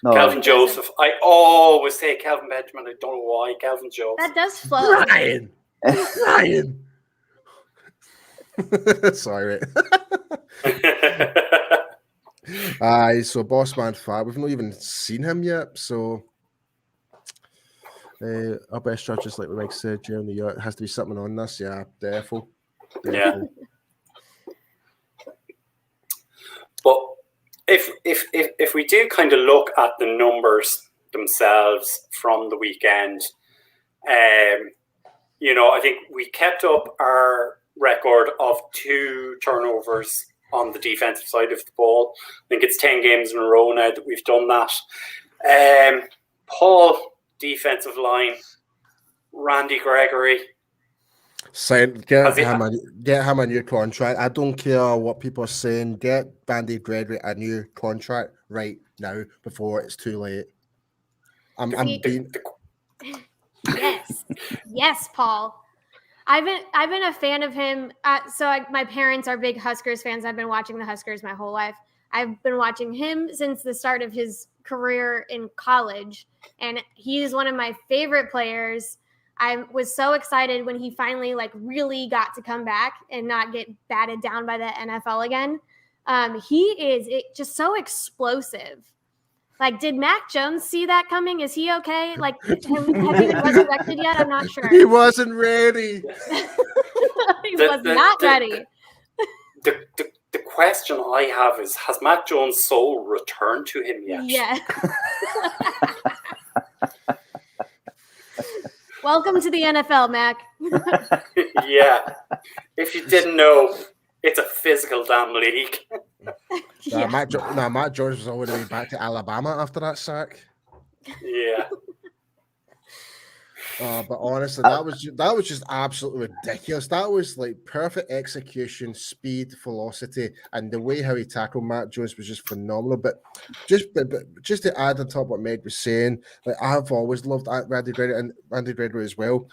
No. Kelvin Joseph. I always say Kelvin Benjamin. I don't know why. Kelvin Joseph. That does flow. Ryan. Sorry. So Bossman 5. We've not even seen him yet. So our best judge, just like Mike said during the year, it has to be something on this. Yeah, defo. Yeah. But if we do kind of look at the numbers themselves from the weekend, I think we kept up our record of 2 turnovers on the defensive side of the ball. I think it's 10 games in a row now that we've done that. Paul, defensive line, Randy Gregory. Get him a new contract. I don't care what people are saying. Get Randy Gregory a new contract right now before it's too late. Yes, Paul. I've been a fan of him. My parents are big Huskers fans. I've been watching the Huskers my whole life. I've been watching him since the start of his career in college, and he's one of my favorite players. I was so excited when he finally really got to come back and not get batted down by the NFL again. He is just so explosive. Did Mac Jones see that coming? Is he okay? Have you been resurrected yet? I'm not sure. He wasn't ready. He was not ready. The question I have is, has Mac Jones' soul returned to him yet? Yeah. Welcome to the NFL, Mac. Yeah. If you didn't know, it's a physical damn league. Matt Jones was already back to Alabama after that sack. Yeah. But honestly, that was just absolutely ridiculous. That was perfect execution, speed, velocity, and the way how he tackled Matt Jones was just phenomenal. But just to add on top what Meg was saying, I've always loved Randy Gregory as well.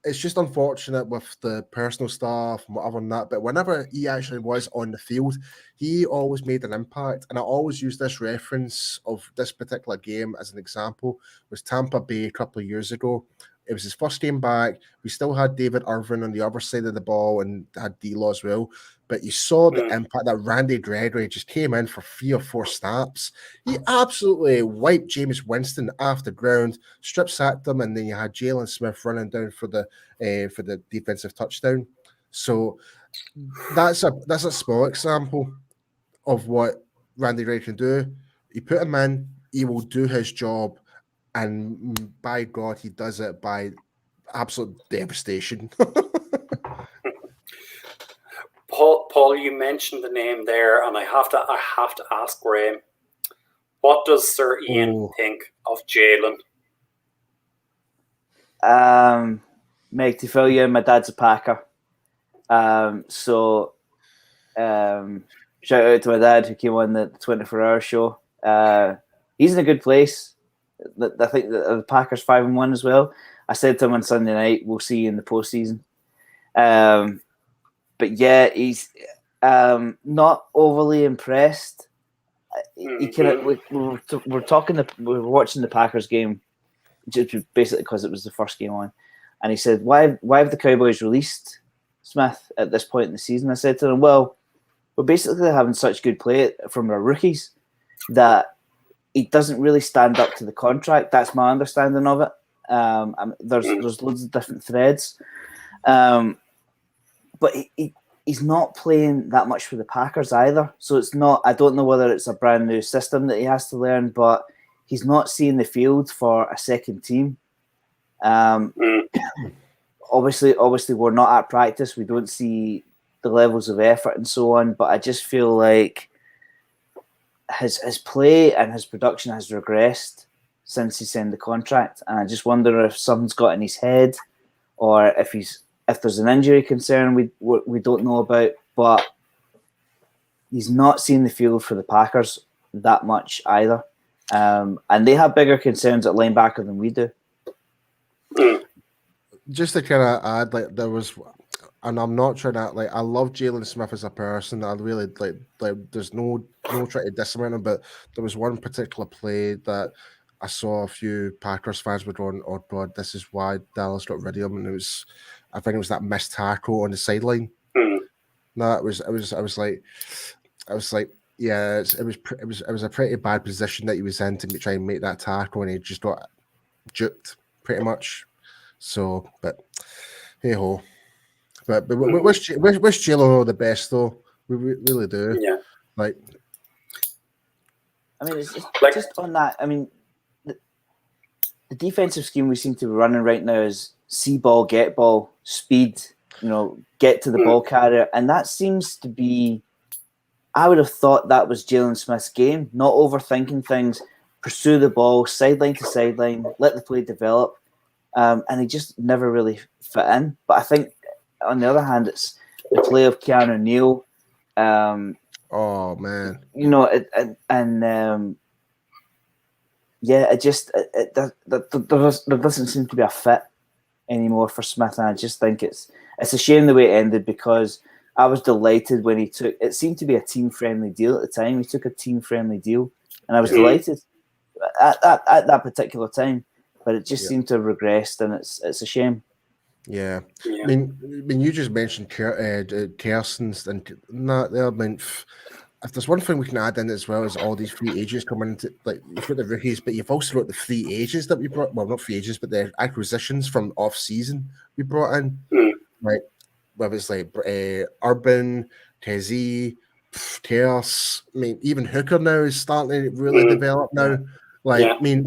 It's just unfortunate with the personal stuff and whatever and that, but whenever he actually was on the field, he always made an impact. And I always use this reference of this particular game as an example. It was Tampa Bay a couple of years ago. It was his first game back. We still had David Irvin on the other side of the ball and had D-Law as well. But you saw the impact that Randy Gregory just came in for 3 or 4 snaps. He absolutely wiped Jameis Winston off the ground, strip sacked him, and then you had Jalen Smith running down for the defensive touchdown. So that's a small example of what Randy Gregory can do. You put him in, he will do his job, and by God, he does it by absolute devastation. Paul, you mentioned the name there, and I have to ask Graham, what does Sir Ian think of Jalen? Mate, to fill you in, my dad's a Packer. So shout out to my dad who came on the 24-hour show. He's in a good place. I think the Packers 5-1 as well. I said to him on Sunday night, we'll see you in the postseason. But yeah, he's not overly impressed. We were watching the Packers game, just basically because it was the first game on, and he said, "Why have the Cowboys released Smith at this point in the season?" I said to him, "Well, we're basically having such good play from our rookies that he doesn't really stand up to the contract. That's my understanding of it. There's loads of different threads." but he's not playing that much for the Packers either. So it's not. I don't know whether it's a brand new system that he has to learn, but he's not seeing the field for a second team. Obviously, we're not at practice. We don't see the levels of effort and so on. But I just feel like his play and his production has regressed since he signed the contract, and I just wonder if something's got in his head, or if there's an injury concern we don't know about. But he's not seeing the field for the Packers that much either, and they have bigger concerns at linebacker than we do. Just to kind of add, like, there was, and I'm not trying to, like, I love Jalen Smith as a person. I really like there's no trying to discredit him, but there was one particular play that I saw a few Packers fans were going, "Oh God, this is why Dallas got rid of him." And I think it was that missed tackle on the sideline. No, I was like, yeah, it was a pretty bad position that he was in to try and make that tackle, and he just got juked pretty much. So, but hey ho, but we wish Jalen the best though. We really do. Yeah. Like, I mean, it's just on that. I mean, the defensive scheme we seem to be running right now is see ball, get ball, speed. Get to the ball carrier, and that seems to be. I would have thought that was Jalen Smith's game. Not overthinking things, pursue the ball, sideline to sideline, let the play develop. And he just never really fit in. But I think, on the other hand, it's the play of Keanu Neal. Oh man, there doesn't seem to be a fit anymore for Smith, and I just think it's a shame the way it ended, because I was delighted when he took. It seemed to be a team-friendly deal at the time. He took a team-friendly deal, and I was delighted at that particular time. But it just seemed to have regressed, and it's a shame. Yeah. I mean, you just mentioned Kersons, and I mean, if there's one thing we can add in as well is all these free agents coming into, like, you've got the rookies, but you've also got the free agents that we brought. Well, not free agents, but the acquisitions from off season we brought in. Like, whether it's like Urban, Tezzy, Chaos. I mean, even Hooker now is starting to really develop now. Like, I mean,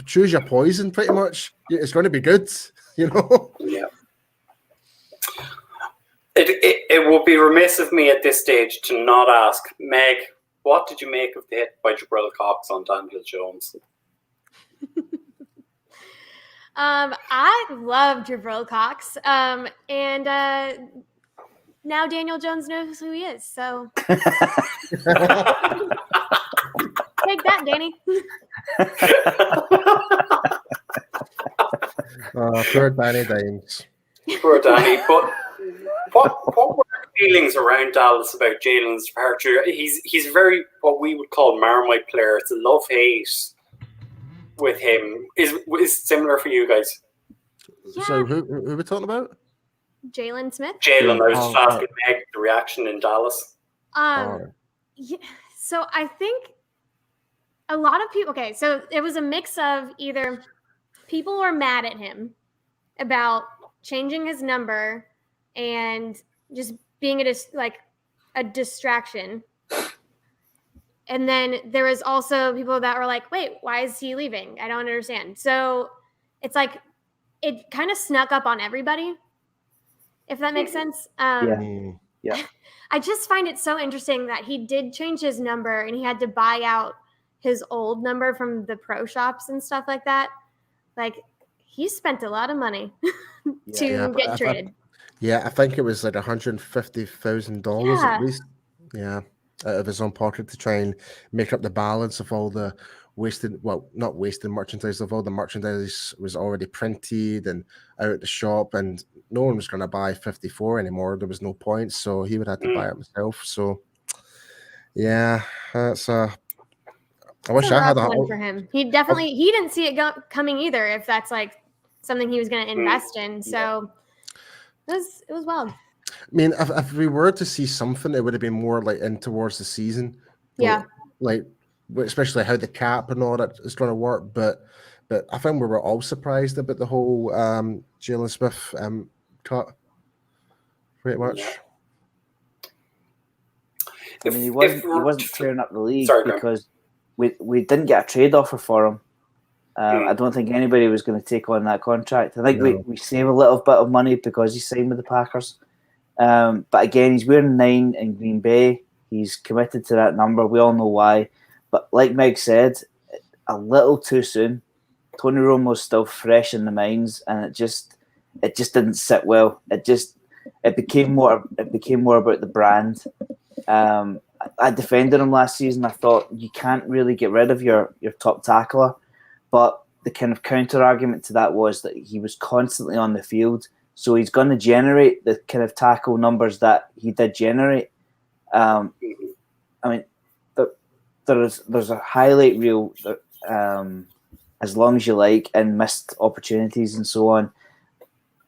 choose your poison. Pretty much, it's going to be good. Yeah. It would be remiss of me at this stage to not ask Meg, what did you make of the hit by Jabril Cox on Daniel Jones? I love Jabril Cox, and now Daniel Jones knows who he is. So take that, Danny. Poor Danny Dimes. Poor Danny. But what were the feelings around Dallas about Jalen's departure? He's very, what we would call, Marmite player. It's a love-hate with him. Is similar for you guys? Yeah. So who are we talking about? Jalen Smith. Jalen, I was just asking Meg the reaction in Dallas. Yeah, so I think a lot of people. Okay, so it was a mix of either people were mad at him about changing his number and just being a distraction. And then there was also people that were like, wait, why is he leaving? I don't understand. So it's like it kind of snuck up on everybody, if that makes sense. Yeah. I just find it so interesting that he did change his number and he had to buy out his old number from the pro shops and stuff like that. Like, he spent a lot of money to get traded. I think it was like $150,000 at least. Yeah. Out of his own pocket to try and make up the balance of all the not wasted merchandise, of all the merchandise was already printed and out at the shop, and no one was going to buy 54 anymore. There was no point, so he would have to buy it himself. So yeah, that's I wish I had one for him. He didn't see it coming either, if that's like something he was going to invest in. So it was wild. I mean, if we were to see something, it would have been more like in towards the season. Yeah. Like especially how the cap and all that is going to work. But I think we were all surprised about the whole Jalen Smith cut. pretty much. Yeah. I mean, he wasn't tearing up the league because we didn't get a trade offer for him. I don't think anybody was going to take on that contract. I think we save a little bit of money because he signed with the Packers. But again, he's wearing 9 in Green Bay. He's committed to that number. We all know why. But like Meg said, a little too soon. Tony Romo's still fresh in the minds, and it just didn't sit well. It became more about the brand. I defended him last season. I thought you can't really get rid of your top tackler. But the kind of counter argument to that was that he was constantly on the field. So he's going to generate the kind of tackle numbers that he did generate. I mean, there's a highlight reel as long as you like, and missed opportunities and so on.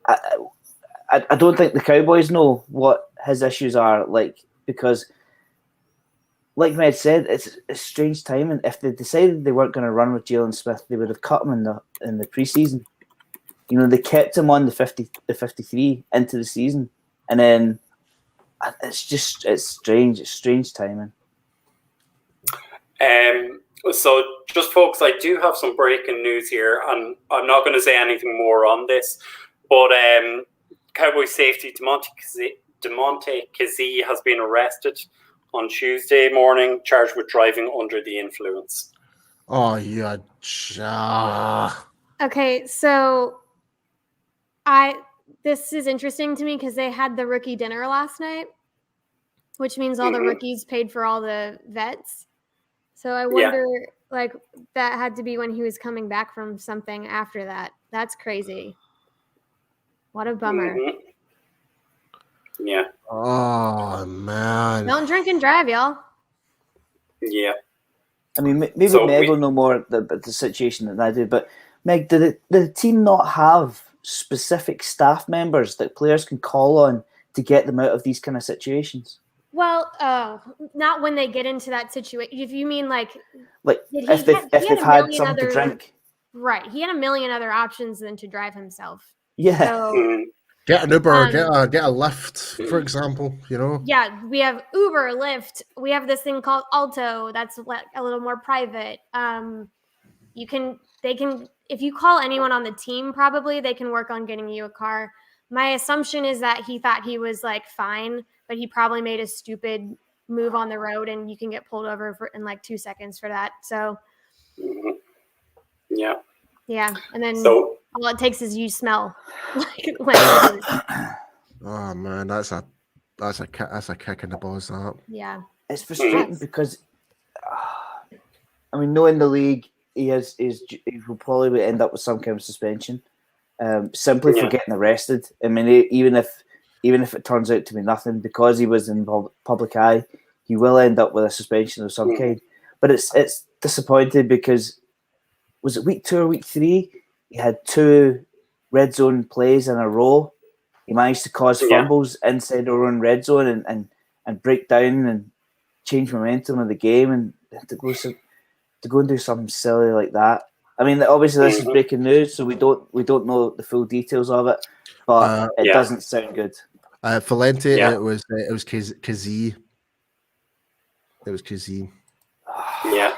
I don't think the Cowboys know what his issues are like, because like Med said, it's strange timing. If they decided they weren't going to run with Jalen Smith, they would have cut him in the preseason. You know, they kept him on the 53 into the season, and then it's strange. It's strange timing. So just folks, I do have some breaking news here, and I'm not going to say anything more on this, but Cowboys safety Demonte Kazee has been arrested on Tuesday morning, charged with driving under the influence. Oh, yeah. Okay, so this is interesting to me because they had the rookie dinner last night, which means all the rookies paid for all the vets. So I wonder, like, that had to be when he was coming back from something after that. That's crazy. What a bummer. Yeah. Oh, man. Don't drink and drive, y'all. Yeah. I mean, maybe Meg will know more about the situation than I do, but Meg, did the team not have specific staff members that players can call on to get them out of these kind of situations? Well, not when they get into that situation. If you mean like if they've had something to drink. Right. He had a million other options than to drive himself. Yeah. So, get an Uber, get a Lyft, for example, you know? Yeah, we have Uber, Lyft. We have this thing called Alto that's a little more private. They can, if you call anyone on the team, probably they can work on getting you a car. My assumption is that he thought he was like fine, but he probably made a stupid move on the road, and you can get pulled over in like 2 seconds for that. So, yeah, and then all it takes is you smell. Oh man, that's a kick in the balls. That. Yeah, it's frustrating because, I mean, knowing the league, he will probably end up with some kind of suspension, simply for getting arrested. I mean, even if it turns out to be nothing, because he was in public eye, he will end up with a suspension of some kind. But it's disappointing because, was it week 2 or week 3? He had 2 red zone plays in a row. He managed to cause fumbles inside our own red zone and break down and change momentum of the game, and to go and do something silly like that. I mean, obviously this is breaking news, so we don't know the full details of it, but it doesn't sound good. Valente, it was Kazee. It was Kazee. Yeah.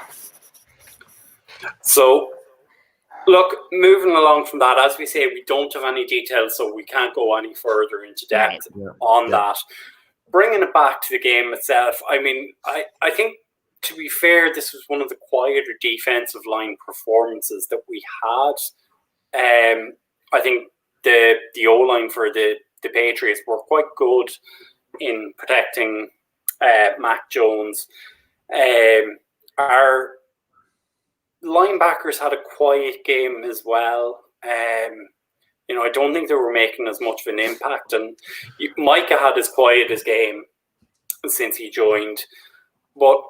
So, look, moving along from that, as we say, we don't have any details, so we can't go any further into depth on that. Bringing it back to the game itself, I mean, I think, to be fair, this was one of the quieter defensive line performances that we had. I think the O-line for the Patriots were quite good in protecting Mac Jones. Our linebackers had a quiet game as well. I don't think they were making as much of an impact. And Micah had as quiet his game since he joined. But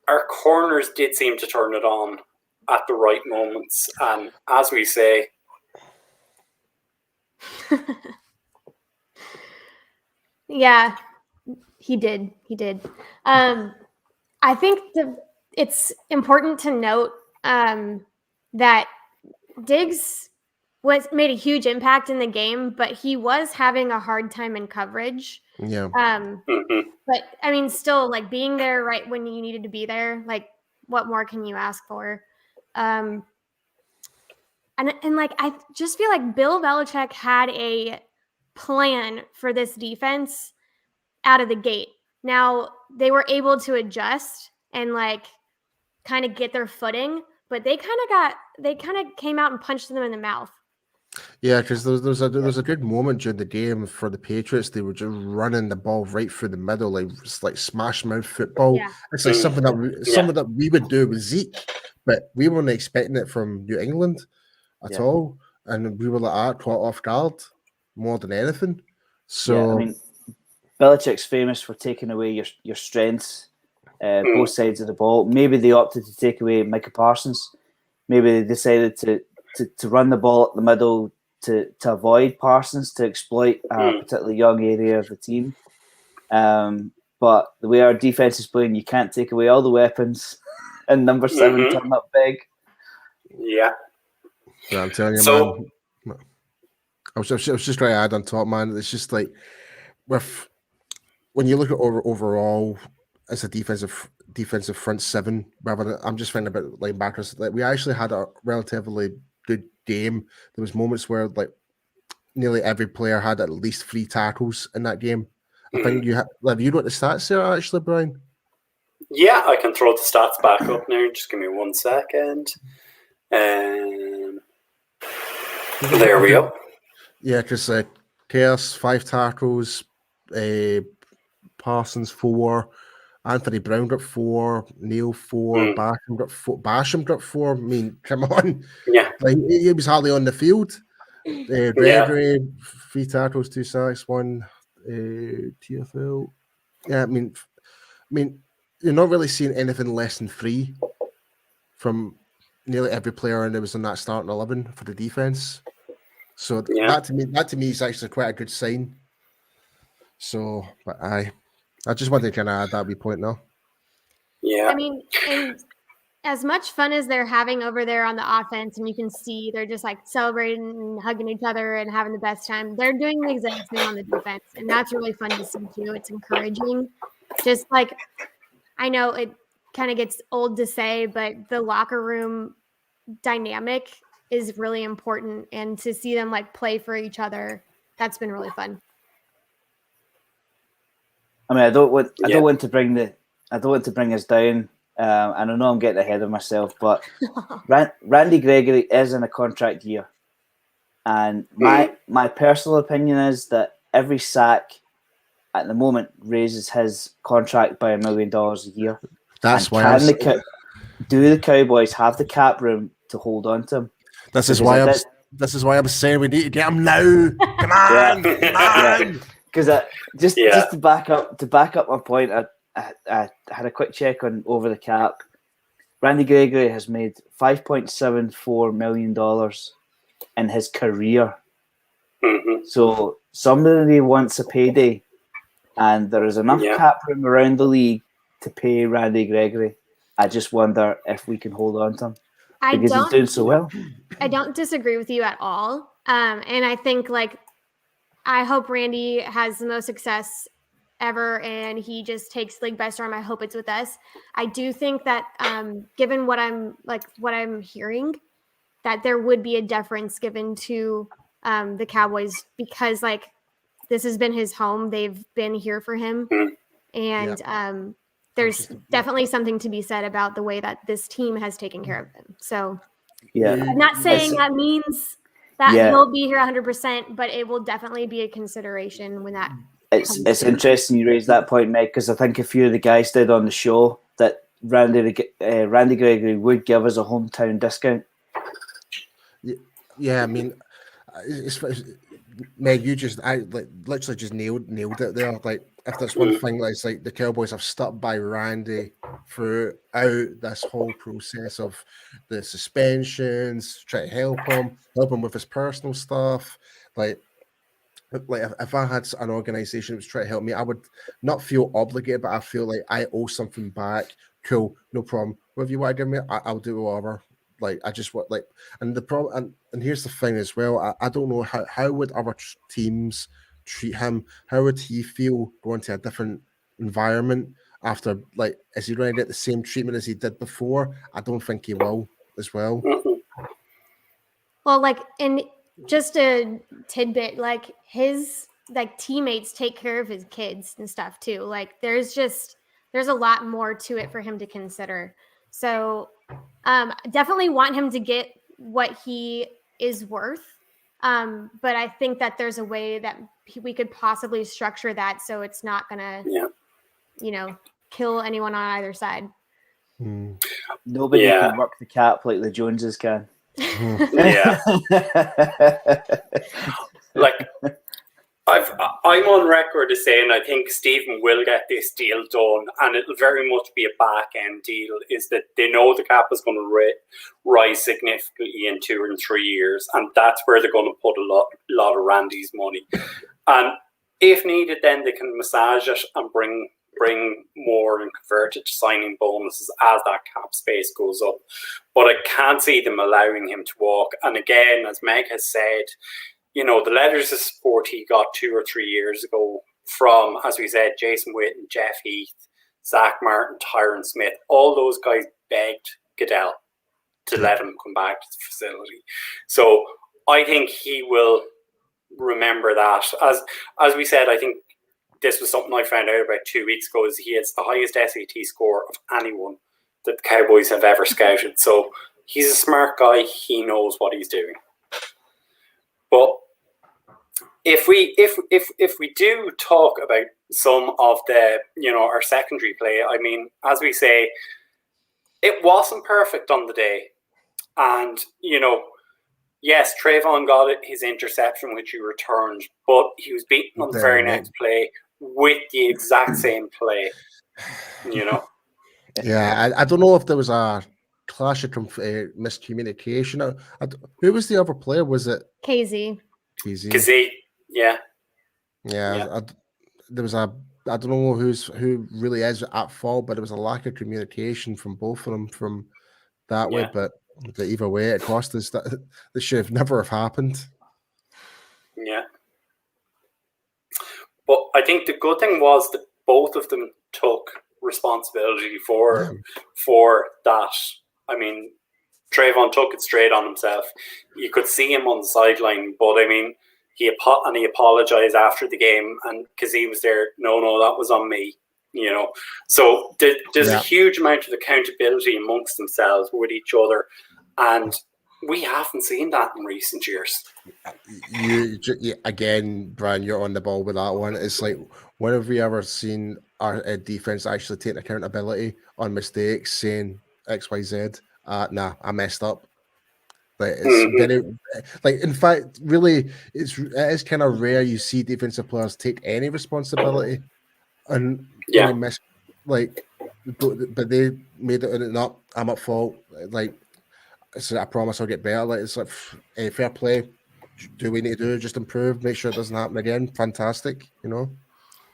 our corners did seem to turn it on at the right moments. And as we say... Yeah, he did. I think it's important to note that Diggs made a huge impact in the game, but he was having a hard time in coverage. Yeah. But I mean, still, like being there right when you needed to be there, like what more can you ask for? And like I just feel like Bill Belichick had a plan for this defense out of the gate. Now they were able to adjust and like kind of get their footing, but they kind of came out and punched them in the mouth. Yeah, because there's a good moment during the game for the Patriots. They were just running the ball right through the middle, like smash mouth football. Yeah. It's like something that we would do with Zeke, but we weren't expecting it from New England at all, and we were like caught off guard more than anything. So I mean, Belichick's famous for taking away your strengths, both sides of the ball. Maybe they opted to take away Micah Parsons. Maybe they decided to run the ball up the middle to avoid Parsons, to exploit a particularly young area of the team. But the way our defense is playing, you can't take away all the weapons and number 7 turn up big. Yeah. I'm telling you, man. I was just going to add on top, man. It's just like when you look at overall as a defensive front seven, rather than I'm just thinking about linebackers. Like we actually had a relatively good game. There was moments where like nearly every player had at least 3 tackles in that game. I think have you got the stats there actually, Brian? Yeah, I can throw the stats back up now. Just give me 1 second. There we go. Yeah, because Chaos 5 tackles, Parsons 4, Anthony Brown got 4, Neil 4, Basham got 4. I mean, come on. Yeah. Like, he was hardly on the field. Gregory, 3 tackles, 2 sacks, 1 TFL. Yeah, I mean, you're not really seeing anything less than 3 from nearly every player that was in that starting 11 for the defense. So that to me is actually quite a good sign. So, but I just wanted to kind of add that wee point now. Yeah. I mean, and as much fun as they're having over there on the offense, and you can see they're just like celebrating and hugging each other and having the best time, they're doing the exact same on the defense. And that's really fun to see too. It's encouraging. Just like, I know it kind of gets old to say, but the locker room dynamic is really important, and to see them like play for each other, that's been really fun. I mean, I don't want to bring us down. And I know I'm getting ahead of myself, but Randy Gregory is in a contract year, and my personal opinion is that every sack at the moment raises his contract by $1 million a year. That's why do the Cowboys have the cap room to hold on to him? This is why I'm saying we need to get him now. Come on, because just to back up my point, I had a quick check on over the cap. Randy Gregory has made $5.74 million in his career. So somebody wants a payday, and there is enough cap room around the league to pay Randy Gregory. I just wonder if we can hold on to him because he's doing so well. I don't disagree with you at all. And I think I hope Randy has the most success ever and he just takes league by storm. I hope it's with us. I do think that given what I'm hearing, that there would be a deference given to the Cowboys because this has been his home. They've been here for him. And there's definitely something to be said about the way that this team has taken care of him. So I'm not saying that means that he'll be here 100%, but it will definitely be a consideration when that It's interesting you raised that point, Meg, because I think a few of the guys did on the show that Randy Gregory would give us a hometown discount. Yeah, I mean, Meg, you literally just nailed it there. Like, if there's one thing that's like the Cowboys have stuck by Randy throughout this whole process of the suspensions, try to help him with his personal stuff. Like if I had an organization that was trying to help me, I would not feel obligated, but I feel like I owe something back. Cool, no problem. Whatever you want to give me, I'll do whatever. Like I just want and the problem and here's the thing as well. I don't know how would other teams treat him? How would he feel going to a different environment after, like, is he going to get the same treatment as he did before? I don't think he will as well. Well, like, and just a tidbit, like his teammates take care of his kids and stuff too. Like there's a lot more to it for him to consider. So definitely want him to get what he is worth. But I think that there's a way that we could possibly structure that so it's not gonna, kill anyone on either side. Nobody can work the cap like the Joneses can. Yeah. Like, I'm on record as saying I think Stephen will get this deal done, and it'll very much be a back end deal. Is that they know the cap is going to rise significantly in 2 and 3 years, and that's where they're going to put a lot of Randy's money. And if needed, then they can massage it and bring more and convert it to signing bonuses as that cap space goes up. But I can't see them allowing him to walk. And again, as Meg has said, the letters of support he got 2 or 3 years ago from, as we said, Jason Witten, Jeff Heath, Zach Martin, Tyron Smith, all those guys begged Goodell to let him come back to the facility. So I think he will remember that. As we said, I think this was something I found out about 2 weeks ago, is he has the highest SAT score of anyone that the Cowboys have ever scouted. So he's a smart guy. He knows what he's doing. But if we do talk about some of the, our secondary play, I mean, as we say, it wasn't perfect on the day. And, yes, Trayvon got his interception, which he returned, but he was beaten on the very next play with the exact same play, Yeah, I don't know if there was a clash of miscommunication. Who was the other player? Was it KZ? KZ, yeah. There was I don't know who really is at fault, but there was a lack of communication from both of them from that way. But either way, it cost us. That this should have never have happened. Yeah. But I think the good thing was that both of them took responsibility for that. I mean, Trayvon took it straight on himself. You could see him on the sideline, but I mean, he apologized after the game, and because he was there, no, that was on me. So there's a huge amount of accountability amongst themselves with each other, and we haven't seen that in recent years. You again, Brian, you're on the ball with that one. It's like, when have we ever seen our defense actually take accountability on mistakes, saying XYZ? Nah, I messed up. Like, it's very, in fact, really, it is kind of rare you see defensive players take any responsibility and any miss. Like, but they made it up. I'm at fault. Like, I promise I'll get better. Like, it's like, fair play. Do we need to do? Just improve, make sure it doesn't happen again. Fantastic,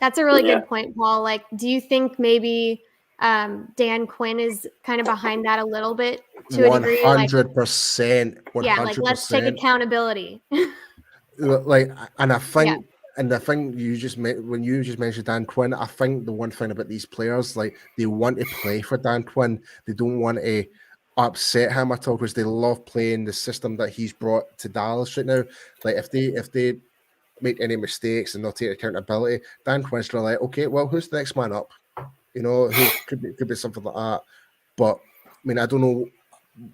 That's a really good point, Paul. Like, do you think maybe Dan Quinn is kind of behind that a little bit to a degree? 100%. Yeah, like, let's take accountability. And I think, and the thing when you just mentioned Dan Quinn, I think the one thing about these players, like, they want to play for Dan Quinn. They don't want to upset him at all, because they love playing the system that he's brought to Dallas right now. Like, if they make any mistakes and not take accountability, Dan Quinn's going to like, okay, well, who's the next man up? Who could be something like that. But I mean, I don't know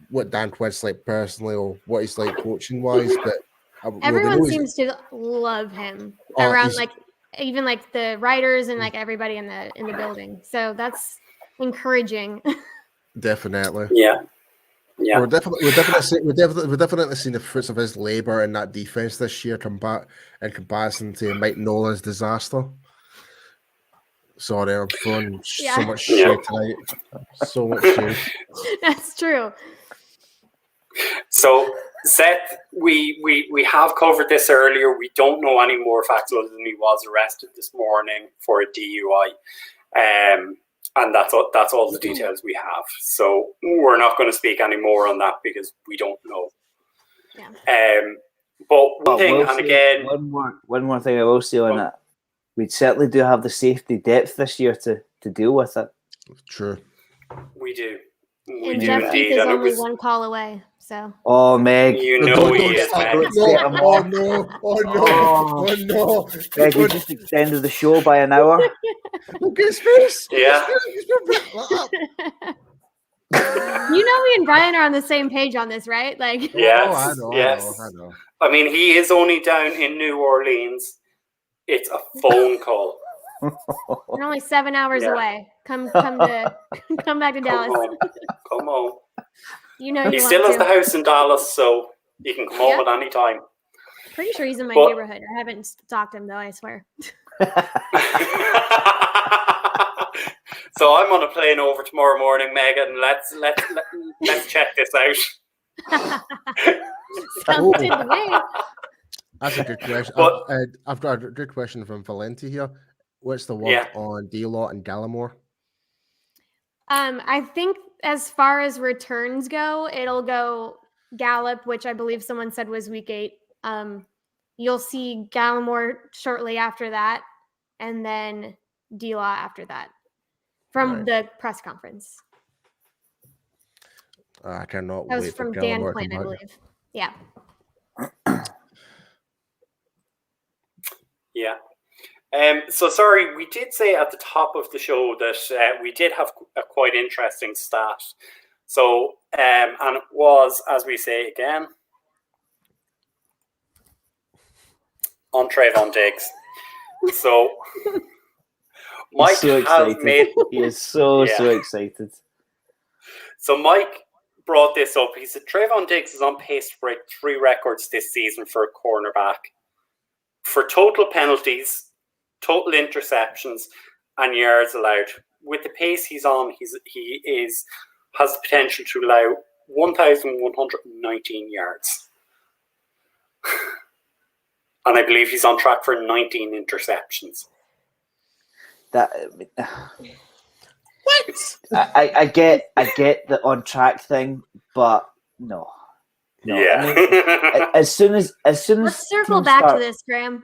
what Dan Quinn's like personally, or what he's like coaching wise, but everyone seems to love him around, like, even like the writers and like everybody in the building. So that's encouraging. Definitely. Yeah. We're definitely seeing the fruits of his labor in that defense this year in comparison to Mike Nolan's disaster. Sorry, I'm throwing so much shade tonight. So much shade. That's true. So, Seth, we have covered this earlier. We don't know any more facts other than he was arrested this morning for a DUI. And that's all the details we have. So we're not going to speak any more on that because we don't know. Yeah. But one thing, and again, one more thing I will say on it, we certainly do have the safety depth this year to deal with it. True. We do. And Jeff Heath is only one call away. So. Oh, Meg. You know he is, Meg. Oh, no. Meg, we just extended the show by an hour. Look at his face. Yeah. You know me and Brian are on the same page on this, right? Like, yes, I know. I mean, he is only down in New Orleans. It's a phone call. We're only 7 hours away. Come back to Dallas. Come home. You know he still has the house in Dallas, so you can come home at any time. Pretty sure he's in my neighborhood. I haven't stalked him though, I swear. So I'm on a plane over tomorrow morning, Megan. Let's check this out. Sounds good to me. That's a good question. I've got a good question from Valenti here. What's the word on D-Lot and Gallimore? I think as far as returns go, it'll go Gallup, which I believe someone said was week 8. You'll see Gallimore shortly after that, and then D-Law after that from the press conference. I cannot wait. That was from Dan Quinn, I believe. Yeah. Yeah. So sorry, we did say at the top of the show that we did have a quite interesting stat. So, and it was, as we say again, on Trayvon Diggs. So, Mike has made... He is so excited. So Mike brought this up. He said Trayvon Diggs is on pace to break 3 records this season for a cornerback. For total penalties, total interceptions, and yards allowed. With the pace he's on, he has the potential to allow 1,119 yards. And I believe he's on track for 19 interceptions. What? I get the on track thing, but no. Yeah. I mean, as soon as let's circle back to this, Graham.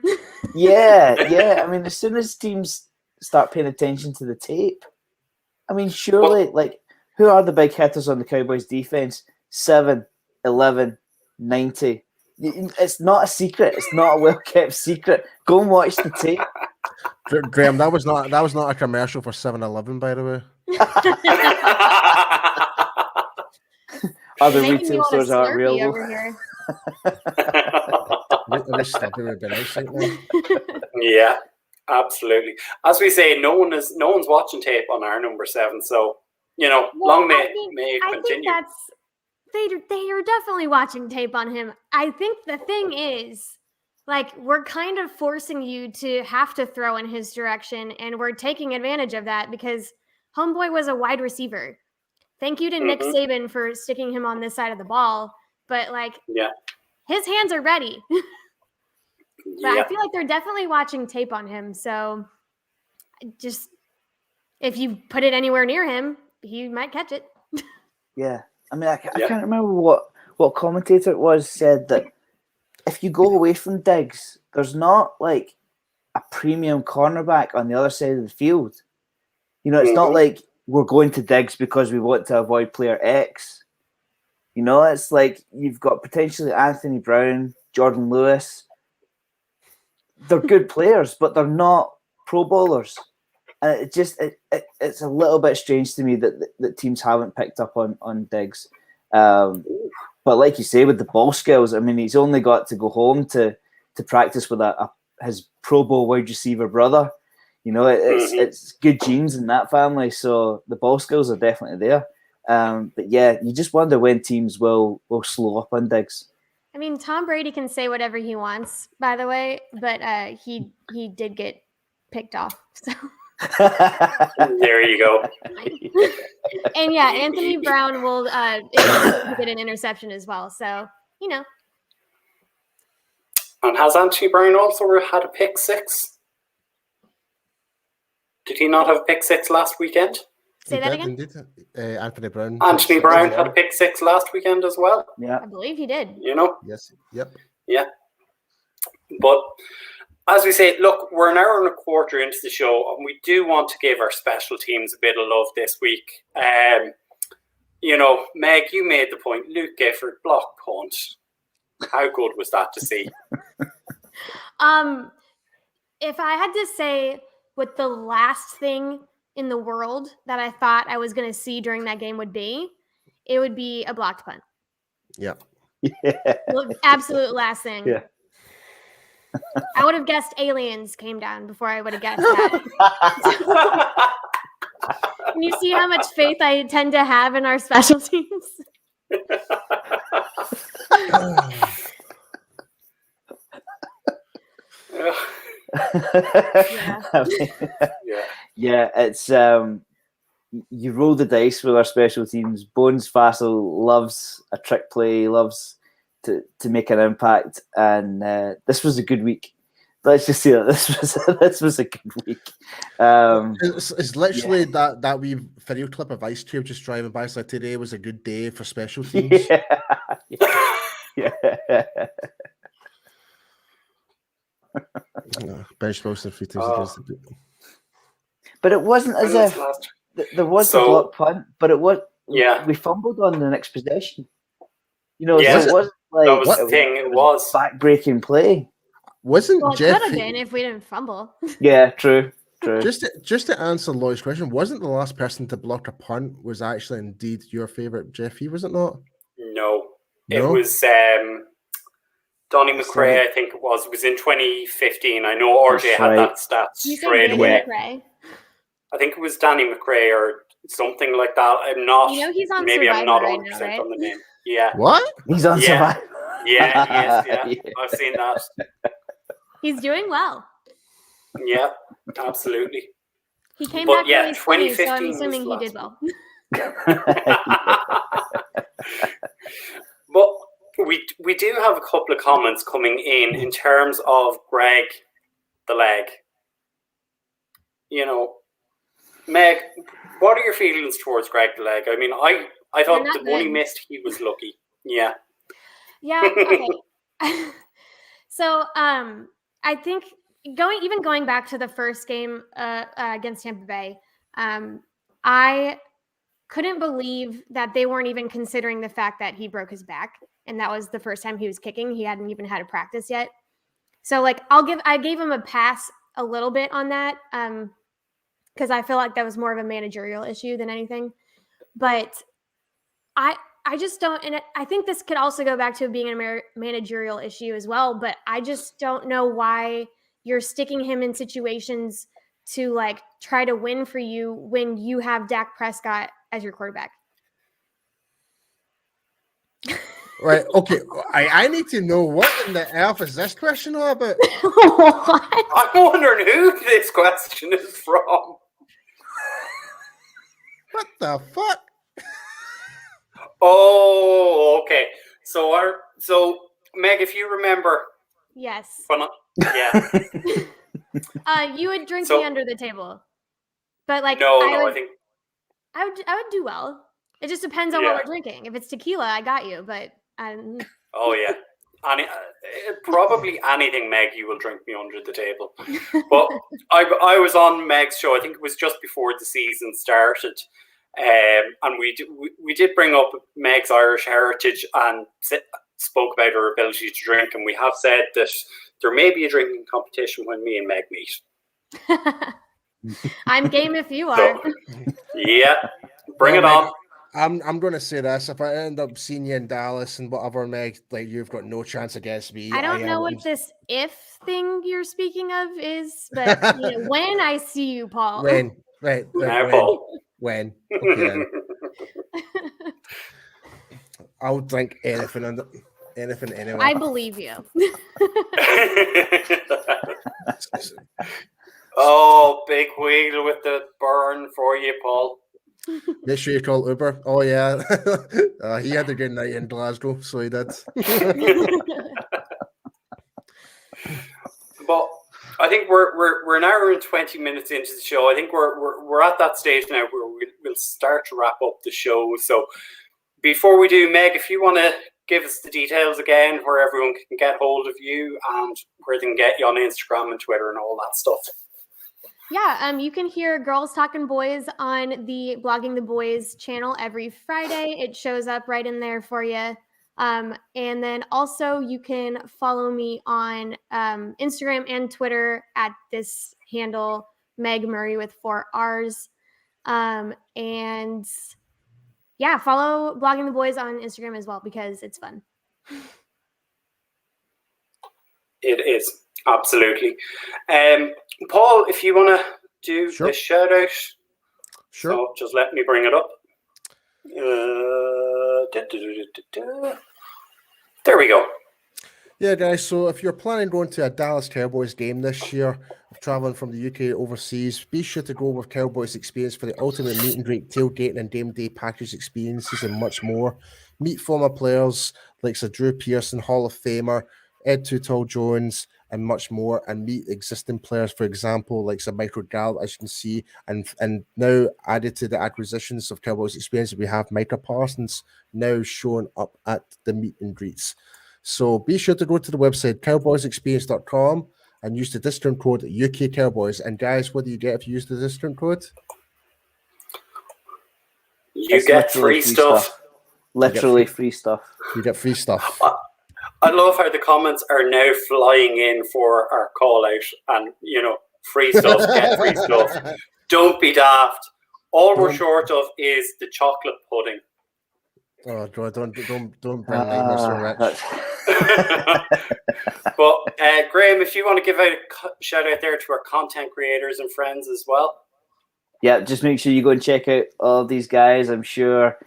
Yeah. I mean, as soon as teams start paying attention to the tape, I mean, surely, who are the big hitters on the Cowboys defense? 7, 11, 90. It's not a secret. It's not a well-kept secret. Go and watch the tape. Graham, that was not a commercial for 7-Eleven, by the way. Other retail stores aren't real. Yeah, absolutely. As we say, no one's watching tape on our number 7, so long may it continue. I think they are definitely watching tape on him. I think the thing is, we're kind of forcing you to have to throw in his direction, and we're taking advantage of that because homeboy was a wide receiver. Thank you to Nick Saban for sticking him on this side of the ball, but his hands are ready. But I feel like they're definitely watching tape on him. So just if you put it anywhere near him, he might catch it. Yeah. I mean, I can't remember what commentator it was said that if you go away from Diggs, there's not a premium cornerback on the other side of the field. It's not like we're going to Diggs because we want to avoid player X. It's like you've got potentially Anthony Brown, Jordan Lewis. They're good players, but they're not Pro Bowlers. And it's a little bit strange to me that teams haven't picked up on Diggs. But like you say, with the ball skills, I mean, he's only got to go home to practice with his Pro Bowl wide receiver brother. It's good genes in that family, so the ball skills are definitely there. But yeah, you just wonder when teams will slow up on Diggs. I mean, Tom Brady can say whatever he wants, by the way, but he did get picked off. So there you go. And yeah, Anthony Brown will get an interception as well. So And has Anthony Brown also had a pick 6? Did he not have a pick 6 last weekend? Say that again? Indeed. Anthony Brown. Brown had a pick 6 last weekend as well. Yeah. I believe he did. Yes. Yep. Yeah. But as we say, look, we're an hour and a quarter into the show, and we do want to give our special teams a bit of love this week. Meg, you made the point. Luke Gifford, block punt. How good was that to see? If I had to say what the last thing in the world that I thought I was going to see during that game would be, it would be a blocked punt. Yeah. Well, absolute last thing. Yeah. I would have guessed aliens came down before I would have guessed that. Can you see how much faith I tend to have in our special teams? Yeah, it's you roll the dice with our special teams. Bones Fassel loves a trick play, loves to make an impact, and this was a good week. Let's just say that this was a good week. It's literally that wee video clip of Ice Cube just driving by. So today was a good day for special teams. Yeah. Bench most of free But it wasn't as if there was a block punt, but it was we fumbled on the next possession. So it wasn't like that was the thing. It was back-breaking play. Wasn't it Jeff? Could have been if we didn't fumble. Yeah, true. Just to answer Lloyd's question, wasn't the last person to block a punt was actually indeed your favorite Jeff? Was it not? No, it was Donnie McRae. I think it was. It was in 2015. I know RJ had that stat straight away. McRae? I think it was Danny McRae or something like that. I'm not. He's on maybe Survivor I'm not 100% right now, right? on the name. Yeah. What? He's on Survivor. Yeah, he is. Yeah, I've seen that. He's doing well. Yeah, absolutely. He came back really funny, so 2015 I'm assuming he did well. But we do have a couple of comments coming in terms of Greg the Leg. Meg, what are your feelings towards Greg the Leg? I mean, I thought the one he missed, he was lucky. Yeah. Yeah. Okay. So, I think going back to the first game against Tampa Bay, I couldn't believe that they weren't even considering the fact that he broke his back, and that was the first time he was kicking. He hadn't even had a practice yet. So, like, I gave him a pass a little bit on that, because I feel like that was more of a managerial issue than anything. But I just don't, and I think this could also go back to being a managerial issue as well, but I just don't know why you're sticking him in situations to like try to win for you when you have Dak Prescott as your quarterback. Right. Okay. I need to know what in the F is this question all about? What? I'm wondering who this question is from. What the fuck? Oh, okay. So Meg, if you remember, Yes. You would drink me under the table, but like I think I would do well. It just depends on what we're drinking. If it's tequila, I got you. But oh yeah, probably anything, Meg, you will drink me under the table. But I was on Meg's show. I think it was just before the season started. And we did bring up Meg's Irish heritage and spoke about her ability to drink, and we have said that there may be a drinking competition when me and Meg meet. I'm game if you are. So, yeah, bring it on. I'm going to say this: if I end up seeing you in Dallas and whatever, Meg, like you've got no chance against me. I don't know what this if thing you're speaking of is, but when I see you, Paul. When, right? Now, Paul. When? Okay, I'll drink anything anyway. I believe you. Oh, big wheel with the burn for you, Paul. Make sure you call Uber. Oh yeah, he had a good night in Glasgow, so he did. But I think we're an hour and 20 minutes into the show. I think we're at that stage now where we'll start to wrap up the show. So before we do, Meg, if you want to give us the details again where everyone can get hold of you and where they can get you on Instagram and Twitter and all that stuff. Yeah, you can hear Girls Talking Boys on the Blogging the Boys channel every Friday. It shows up right in there for you. And then also you can follow me on Instagram and Twitter at this handle, Meg Murray with 4 R's. And yeah, follow Blogging the Boys on Instagram as well because it's fun. It is, absolutely. Paul, if you want to do the shout out, so just let me bring it up. There we go. Yeah, guys, so if you're planning going to a Dallas Cowboys game this year, traveling from the UK overseas, be sure to go with Cowboys Experience for the ultimate meet and greet, tailgating and game day package experiences and much more. Meet former players like Sir Drew Pearson, Hall of Famer, Ed Tuttle Jones, and much more, and meet existing players, for example, like Sir Michael Gallup, as you can see, and now added to the acquisitions of Cowboys Experience, we have Micah Parsons now showing up at the meet and greets. So be sure to go to the website, cowboysexperience.com, and use the discount code UK Cowboys. And guys, what do you get if you use the discount code? You get free stuff. Literally free stuff. You get free stuff. I love how the comments are now flying in for our call out and, free stuff, get free stuff. Don't be daft. All we're short of is the chocolate pudding. Oh, don't bring nightmares so much. But Graham, if you want to give out a shout out there to our content creators and friends as well. Yeah, just make sure you go and check out all of these guys. I'm sure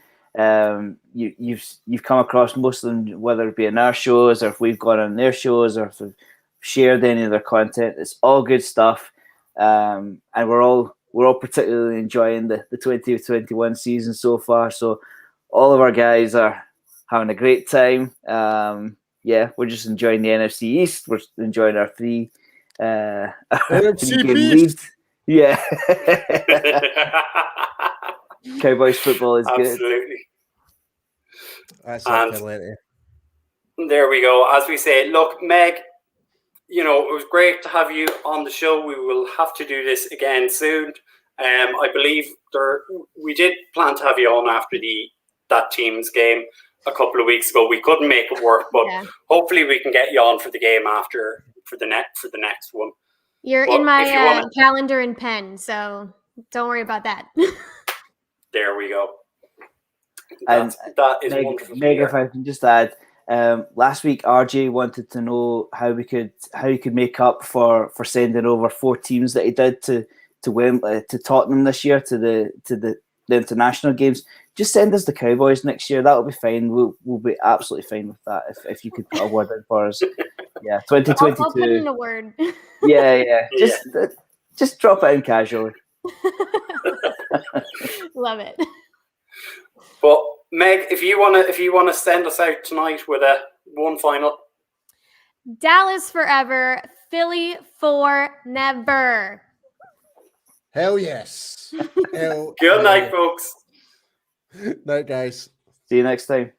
you've come across most of them, whether it be in our shows or if we've gone on their shows or if we've shared any of their content. It's all good stuff, and we're all particularly enjoying the 2021 season so far. So all of our guys are having a great time. Yeah, we're just enjoying the NFC East. We're enjoying our three NFC lead. Yeah. Cowboys football is absolutely good. And there we go. As we say, look, Meg, it was great to have you on the show. We will have to do this again soon. I believe we did plan to have you on after that team's game a couple of weeks ago. We couldn't make it work, but hopefully we can get you on for the game after for the next one. You're in my calendar and pen, so don't worry about that. There we go. That is wonderful. Meg, if I can just add, last week RJ wanted to know how he could make up for sending over 4 teams that he did to Tottenham this year to the international games. Just send us the Cowboys next year. That'll be fine. We'll be absolutely fine with that if you could put a word in for us. Yeah, 2022. I'll put in a word. Yeah. Just drop it in casually. Love it. But Meg, if you wanna send us out tonight with one final. Dallas forever, Philly for never. Hell yes. Good night, folks. Night, guys. See you next time.